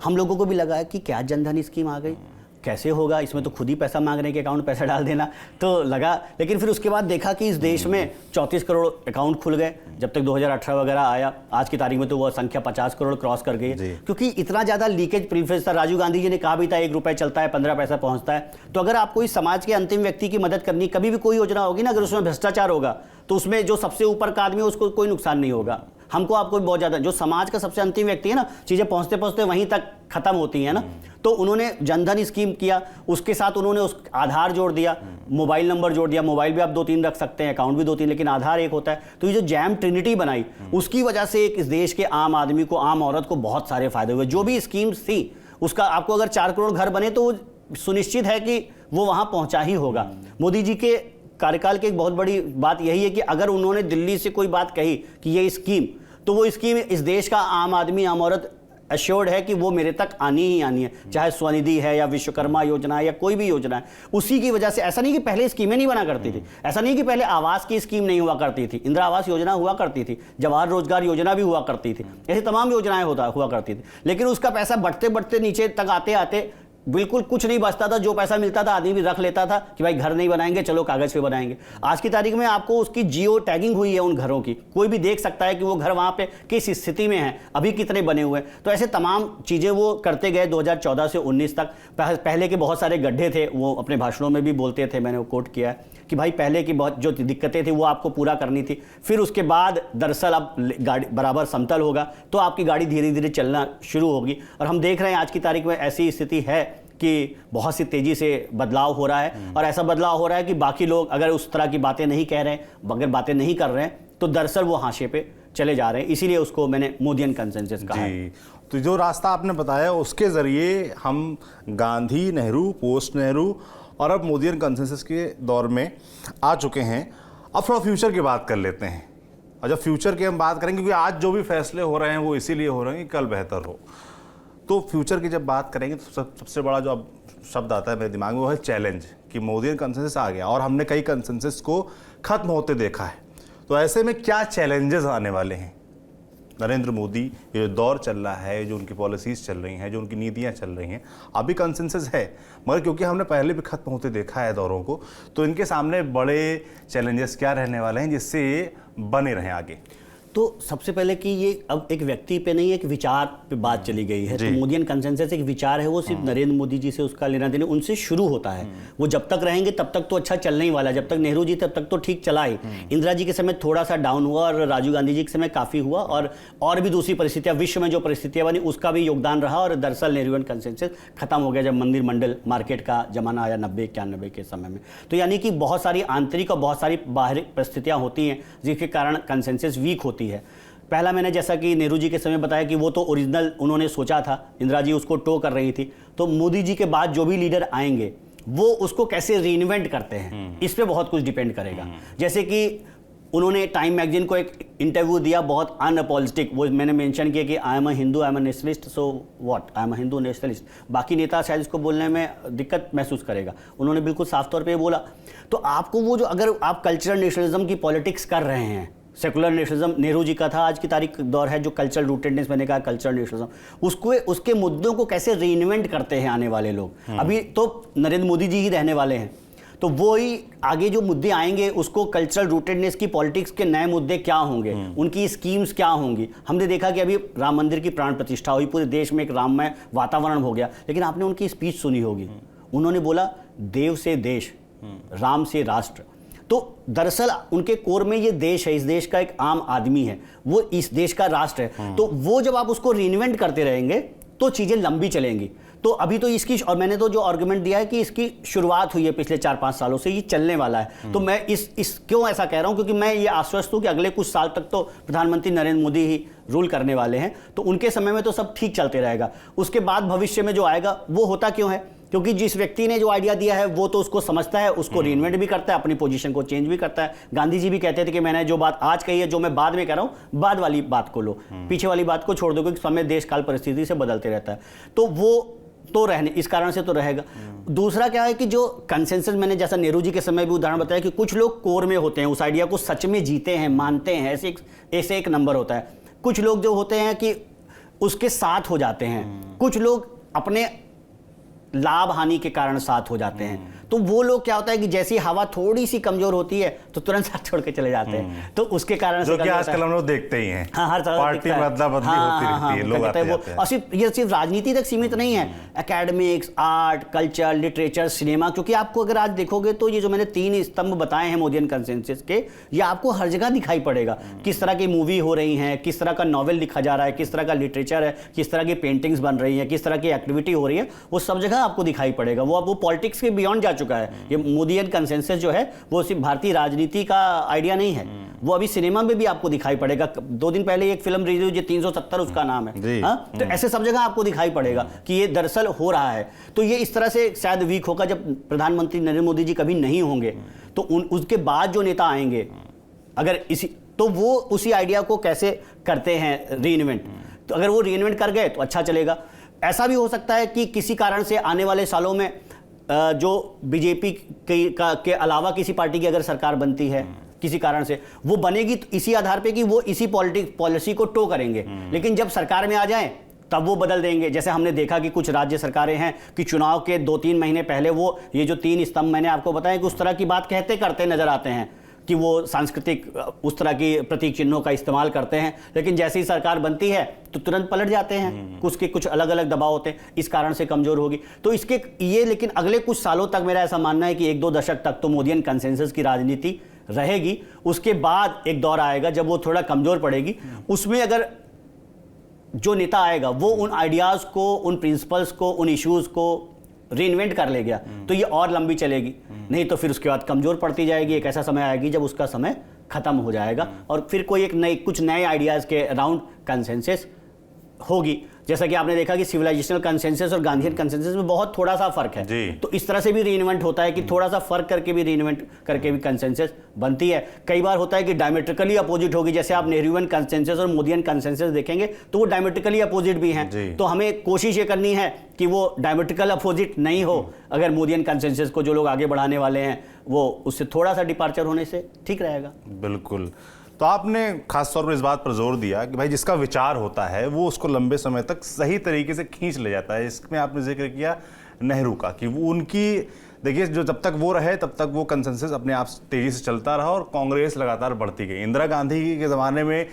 हम लोगों को भी लगा है कि क्या जनधन स्कीम आ गई, कैसे होगा, इसमें तो खुद ही पैसा मांग रहे हैं कि अकाउंट में पैसा डाल देना, तो लगा। लेकिन फिर उसके बाद देखा कि इस देश में 34 करोड़ अकाउंट खुल गए जब तक 2018 वगैरह आया। आज की तारीख में तो वो संख्या 50 करोड़ क्रॉस कर गई है, क्योंकि इतना ज़्यादा लीकेज प्रीफेस था। राजीव गांधी जी ने कहा भी था 1 रुपये चलता है 15 पैसा पहुँचता है। तो अगर आपको इस समाज के अंतिम व्यक्ति की मदद करनी, कभी भी कोई योजना होगी ना, अगर उसमें भ्रष्टाचार होगा तो उसमें जो सबसे ऊपर का आदमी है उसको कोई नुकसान नहीं होगा, हमको आपको भी बहुत ज़्यादा, जो समाज का सबसे अंतिम व्यक्ति है ना, चीज़ें पहुँचते पहुँचते वहीं तक खत्म होती हैं ना। तो उन्होंने जनधन स्कीम किया, उसके साथ उन्होंने उस आधार जोड़ दिया, मोबाइल नंबर जोड़ दिया। मोबाइल भी आप 2-3 रख सकते हैं, अकाउंट भी 2-3, लेकिन आधार एक होता है। तो ये जो जैम ट्रिनिटी बनाई, उसकी वजह से एक इस देश के आम आदमी को, आम औरत को बहुत सारे फायदे हुए। जो भी स्कीम्स थी उसका, आपको अगर 4 करोड़ घर बने तो सुनिश्चित है कि वो वहाँ पहुँचा ही होगा। मोदी जी के कार्यकाल की एक बहुत बड़ी बात यही है कि अगर उन्होंने दिल्ली से कोई बात कही कि ये स्कीम, तो वो स्कीम इस देश का आम आदमी, आम औरत एश्योर्ड है कि वो मेरे तक आनी ही आनी है, चाहे स्वनिधि है या विश्वकर्मा योजना है या कोई भी योजना है। उसी की वजह से, ऐसा नहीं कि पहले स्कीमें नहीं बना करती थी, ऐसा नहीं कि पहले आवास की स्कीम नहीं हुआ करती थी, इंदिरा आवास योजना हुआ करती थी, जवाहर रोजगार योजना भी हुआ करती थी, ऐसी तमाम योजनाएं हुआ करती थी। लेकिन उसका पैसा बढ़ते बढ़ते नीचे तक आते आते बिल्कुल कुछ नहीं बचता था। जो पैसा मिलता था आदमी भी रख लेता था कि भाई घर नहीं बनाएंगे, चलो कागज पे बनाएंगे। आज की तारीख में आपको उसकी जियो टैगिंग हुई है उन घरों की, कोई भी देख सकता है कि वो घर वहाँ पे किस स्थिति में है, अभी कितने बने हुए हैं। तो ऐसे तमाम चीज़ें वो करते गए 2014 से 19 तक। पहले के बहुत सारे गड्ढे थे, वो अपने भाषणों में भी बोलते थे, मैंने वो कोट किया है कि भाई पहले की बहुत जो दिक्कतें थी वो आपको पूरा करनी थी। फिर उसके बाद दरअसल अब गाड़ी बराबर समतल होगा तो आपकी गाड़ी धीरे धीरे चलना शुरू होगी। और हम देख रहे हैं आज की तारीख में ऐसी स्थिति है कि बहुत सी तेज़ी से बदलाव हो रहा है। और ऐसा बदलाव हो रहा है कि बाकी लोग अगर उस तरह की बातें नहीं कह रहे हैं, अगर बातें नहीं कर रहे हैं, तो दरअसल वो हाशिए पे चले जा रहे हैं। इसीलिए उसको मैंने मोदियन कंसेंसस कहा है। तो जो रास्ता आपने बताया उसके ज़रिए हम गांधी, नेहरू, पोस्ट नेहरू और अब मोदियन कंसेंसस के दौर में आ चुके हैं। अब थोड़ा फ्यूचर की बात कर लेते हैं। और जब फ्यूचर की हम बात करेंगे, क्योंकि आज जो भी फैसले हो रहे हैं वो इसीलिए हो रहे हैं कि कल बेहतर हो, तो फ्यूचर की जब बात करेंगे तो सबसे बड़ा जो अब शब्द आता है मेरे दिमाग में वो है चैलेंज, कि मोदियन कंसेंसस आ गया और हमने कई कंसेंसस को खत्म होते देखा है। तो ऐसे में क्या चैलेंजेस आने वाले हैं? नरेंद्र मोदी, ये जो दौर चल रहा है, जो उनकी पॉलिसीज़ चल रही हैं, जो उनकी नीतियाँ चल रही हैं, अभी कंसेंसस है, मगर क्योंकि हमने पहले भी खत्म होते देखा है दौरों को, तो इनके सामने बड़े चैलेंजेस क्या रहने वाले हैं जिससे ये बने रहें आगे? तो सबसे पहले कि ये अब एक व्यक्ति पे नहीं, एक विचार पे बात चली गई है। तो मोदियन कंसेंसस एक विचार है, वो सिर्फ नरेंद्र मोदी जी से उसका लेना देना उनसे शुरू होता है। वो जब तक रहेंगे तब तक तो अच्छा चलने ही वाला है। जब तक नेहरू जी तब तक तो ठीक चला ही। इंदिरा जी के समय थोड़ा सा डाउन हुआ और राजीव गांधी जी के समय काफ़ी हुआ, और भी दूसरी परिस्थितियाँ, विश्व में जो परिस्थितियाँ बनी उसका भी योगदान रहा। और दरअसल नेहरूवियन कंसेंसस खत्म हो गया जब मंदिर मंडल मार्केट का जमाना आया 90-91 के समय में। तो यानी कि बहुत सारी आंतरिक और बहुत सारी बाहरी परिस्थितियाँ होती हैं जिसके कारण कंसेंसस वीक होती है। पहला मैंने जैसा कि नेहरू जी के समय बताया कि वो तो ओरिजिनल उन्होंने सोचा था, इंदिरा जी उसको टो कर रही थी। तो मोदी जी के बाद जो भी लीडर आएंगे वो उसको कैसे रीइन्वेंट करते हैं, इस पे बहुत कुछ डिपेंड करेगा। जैसे कि उन्होंने टाइम मैगजीन को एक इंटरव्यू दिया, बहुत अनअपोलिटिक, वो मैंने मेंशन किया कि I am a Hindu, I am a nationalist, so what, I am a Hindu nationalist. बाकी नेता शायद इसको बोलने में दिक्कत महसूस करेगा, उन्होंने बिल्कुल साफ तौर पे बोला। तो आपको वो जो, अगर आप कल्चरल नेशनलिज्म की पॉलिटिक्स कर रहे हैं, सेकुलर नेशनलिज्म नेहरू जी का था, आज की तारीख दौर है जो कल्चरल रूटेडनेस, मैंने कहा कल्चरल नेशनलिज्म, उसको उसके मुद्दों को कैसे रीइन्वेंट करते हैं आने वाले लोग। अभी तो नरेंद्र मोदी जी ही रहने वाले हैं, तो वो ही आगे जो मुद्दे आएंगे उसको कल्चरल रूटेडनेस की पॉलिटिक्स के नए मुद्दे क्या होंगे, उनकी स्कीम्स क्या होंगी। हमने देखा कि अभी राम मंदिर की प्राण प्रतिष्ठा हुई, पूरे देश में एक राममय वातावरण हो गया, लेकिन आपने उनकी स्पीच सुनी होगी, उन्होंने बोला देव से देश, राम से राष्ट्र। तो दरअसल उनके कोर में ये देश है, इस देश का एक आम आदमी है, वो इस देश का राष्ट्र है। तो वो जब आप उसको रीइन्वेंट करते रहेंगे तो चीज़ें लंबी चलेंगी। तो अभी तो इसकी, और मैंने तो जो आर्गुमेंट दिया है कि इसकी शुरुआत हुई है पिछले 4-5 सालों से, ये चलने वाला है। तो मैं इस क्यों ऐसा कह रहा हूँ, क्योंकि मैं ये आश्वस्त हूँ कि अगले कुछ साल तक तो प्रधानमंत्री नरेंद्र मोदी ही रूल करने वाले हैं। तो उनके समय में तो सब ठीक चलते रहेगा। उसके बाद भविष्य में जो आएगा वो होता क्यों है, क्योंकि जिस व्यक्ति ने जो आइडिया दिया है वो तो उसको समझता है, उसको रीइन्वेंट भी करता है, अपनी पोजीशन को चेंज भी करता है। गांधी जी भी कहते थे कि मैंने जो बात आज कही है, जो मैं बाद में कह रहा हूँ, बाद वाली बात को लो, पीछे वाली बात को छोड़ दो, क्योंकि समय देश काल परिस्थिति से बदलते रहता है। तो वो तो रहने, इस कारण से तो रहेगा। दूसरा क्या है कि जो कंसेंसस, मैंने जैसा नेहरू जी के समय भी उदाहरण बताया कि कुछ लोग कोर में होते हैं, उस आइडिया को सच में जीते हैं, मानते हैं, ऐसे एक नंबर होता है। कुछ लोग जो होते हैं कि उसके साथ हो जाते हैं, कुछ लोग अपने लाभ हानि के कारण साथ हो जाते हैं। तो वो लोग क्या होता है कि जैसी हवा थोड़ी सी कमजोर होती है तो तुरंत साथ छोड़ के चले जाते हैं, तो उसके कारण जो कि आजकल हम लोग देखते ही हैं। हाँ, हर तरह पार्टी बदला बदली होती रहती है, लोग आते जाते हैं। और सिर्फ राजनीति तक सीमित नहीं है, academics, art, culture, literature, cinema, क्योंकि आपको अगर आज देखोगे तो ये जो मैंने 3 स्तंभ बताए हैं मोदियन कंसेंसस के, ये आपको हर जगह दिखाई पड़ेगा। किस तरह की मूवी हो रही है, किस तरह का नॉवेल लिखा जा रहा है, किस तरह का लिटरेचर है, किस तरह की पेंटिंग्स बन रही है, किस तरह की एक्टिविटी हो रही है, वो सब जगह आपको दिखाई पड़ेगा। वो पॉलिटिक्स के बियॉन्ड जा चुका है। ये मोदियन कंसेंसस जो है वो सिर्फ भारतीय राजनीति का आइडिया नहीं है, वो अभी सिनेमा में भी आपको दिखाई पड़ेगा। 2 दिन पहले एक फिल्म रिलीज हुई 370 उसका नाम है, तो ऐसे सब जगह आपको दिखाई पड़ेगा कि ये दरअसल हो रहा है। तो ये इस तरह से शायद वीक होगा जब प्रधानमंत्री नरेंद्र मोदी जी कभी नहीं होंगे, तो उसके बाद जो नेता आएंगे अगर इसी, तो वो उसी आइडिया को कैसे करते हैं रीइन्वेंट, तो अगर वो रीइन्वेंट कर गए तो अच्छा चलेगा। ऐसा भी हो सकता है कि किसी कारण से आने वाले सालों में जो बीजेपी के अलावा किसी पार्टी की अगर सरकार बनती है किसी कारण से, वो बनेगी तो इसी आधार पे कि वो इसी पॉलिसी को टो करेंगे, लेकिन जब सरकार में आ जाएं तब वो बदल देंगे। जैसे हमने देखा कि कुछ राज्य सरकारें हैं कि चुनाव के 2-3 महीने पहले वो ये जो 3 स्तंभ मैंने आपको बताया कि उस तरह की बात कहते करते नजर आते हैं कि वो सांस्कृतिक उस तरह की प्रतीक चिन्हों का इस्तेमाल करते हैं, लेकिन जैसे ही सरकार बनती है तो तुरंत पलट जाते हैं। उसके कुछ अलग अलग दबाव होते हैं, इस कारण से कमजोर होगी। तो इसके ये, लेकिन अगले कुछ सालों तक मेरा ऐसा मानना है कि 1-2 दशक तक तो मोदियन कंसेंसस की राजनीति रहेगी। उसके बाद एक दौर आएगा जब वो थोड़ा कमजोर पड़ेगी, उसमें अगर जो नेता आएगा वो उन आइडियाज को, उन प्रिंसिपल्स को, उन इश्यूज को रीइन्वेंट कर ले गया तो ये और लंबी चलेगी, नहीं तो फिर उसके बाद कमजोर पड़ती जाएगी। एक ऐसा समय आएगी जब उसका समय खत्म हो जाएगा और फिर कोई कुछ नए आइडियाज के अराउंड कंसेंसस होगी। जैसा कि आपने देखा कि सिविलाइजेशनल कंसेंसस और गांधीयन कंसेंसस में बहुत थोड़ा सा फर्क है, तो इस तरह से भी रीइन्वेंट होता है कि थोड़ा सा फर्क करके भी रीइन्वेंट करके भी कंसेंसस बनती है। कई बार होता है कि डायमेट्रिकली अपोजिट होगी, जैसे आप नेहरूवियन कंसेंसस और मोदियन कंसेंसस देखेंगे तो वो डायमेट्रिकली अपोजिट भी हैं, तो हमें कोशिश ये करनी है कि वो डायमेट्रिकल अपोजिट नहीं हो। अगर मोदियन कंसेंसस को जो लोग आगे बढ़ाने वाले हैं वो उससे थोड़ा सा डिपार्चर होने से ठीक रहेगा। बिल्कुल। तो आपने खास तौर पर इस बात पर जोर दिया कि भाई जिसका विचार होता है वो उसको लंबे समय तक सही तरीके से खींच ले जाता है। इसमें आपने जिक्र किया नेहरू का कि वो उनकी, देखिए, जो जब तक वो रहे तब तक वो कंसेंसस अपने आप तेजी से चलता रहा और कांग्रेस लगातार बढ़ती गई। इंदिरा गांधी के ज़माने में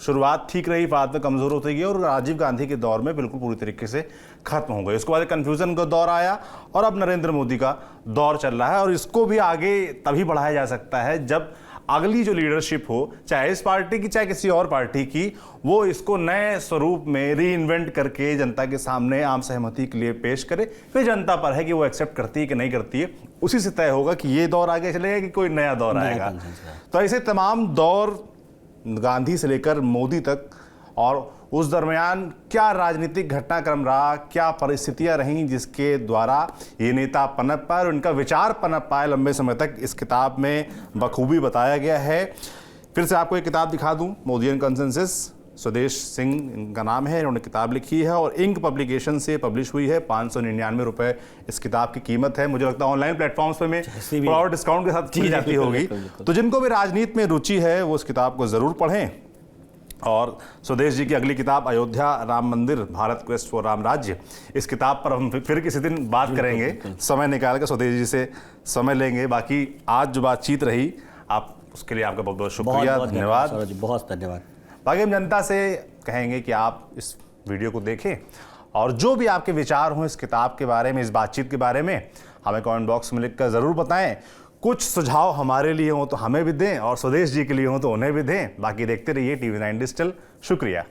शुरुआत ठीक रही, बाद में कमज़ोर होती गई और राजीव गांधी के दौर में बिल्कुल पूरी तरीके से खत्म हो गई। उसके बाद कन्फ्यूज़न का दौर आया और अब नरेंद्र मोदी का दौर चल रहा है और इसको भी आगे तभी बढ़ाया जा सकता है जब अगली जो लीडरशिप हो, चाहे इस पार्टी की चाहे किसी और पार्टी की, वो इसको नए स्वरूप में रीइन्वेंट करके जनता के सामने आम सहमति के लिए पेश करे। फिर जनता पर है कि वो एक्सेप्ट करती है कि नहीं करती है, उसी से तय होगा कि ये दौर आगे चलेगा कि कोई नया दौर आएगा। तो ऐसे तमाम दौर गांधी से लेकर मोदी तक, और उस दरमियान क्या राजनीतिक घटनाक्रम रहा, क्या परिस्थितियां रहीं जिसके द्वारा ये नेता पनप पाए और इनका विचार पनप पाए लंबे समय तक, इस किताब में बखूबी बताया गया है। फिर से आपको एक किताब दिखा दूं, मोदियन कंसेंसस, स्वदेश सिंह इनका नाम है, इन्होंने किताब लिखी है और इंक पब्लिकेशन से पब्लिश हुई है। 599 रुपये इस किताब की कीमत है। मुझे लगता है ऑनलाइन प्लेटफॉर्म्स पे में थोड़ा और डिस्काउंट के साथ मिल जाती होगी। तो जिनको भी राजनीति में रुचि है वो इस किताब को ज़रूर पढ़ें। और स्वदेश जी की अगली किताब अयोध्या राम मंदिर, भारत क्वेस्ट फॉर राम राज्य, इस किताब पर हम फिर किसी दिन बात करेंगे, समय निकाल कर स्वदेश जी से समय लेंगे। बाकी आज जो बातचीत रही, आप उसके लिए आपका बहुत बहुत शुक्रिया, धन्यवाद। बहुत धन्यवाद। बाकी हम जनता से कहेंगे कि आप इस वीडियो को देखें और जो भी आपके विचार हों इस किताब के बारे में, इस बातचीत के बारे में, हमें कमेंट बॉक्स में लिखकर ज़रूर बताएं। कुछ सुझाव हमारे लिए हों तो हमें भी दें और स्वदेश जी के लिए हों तो उन्हें भी दें। बाकी देखते रहिए TV9 डिजिटल। शुक्रिया।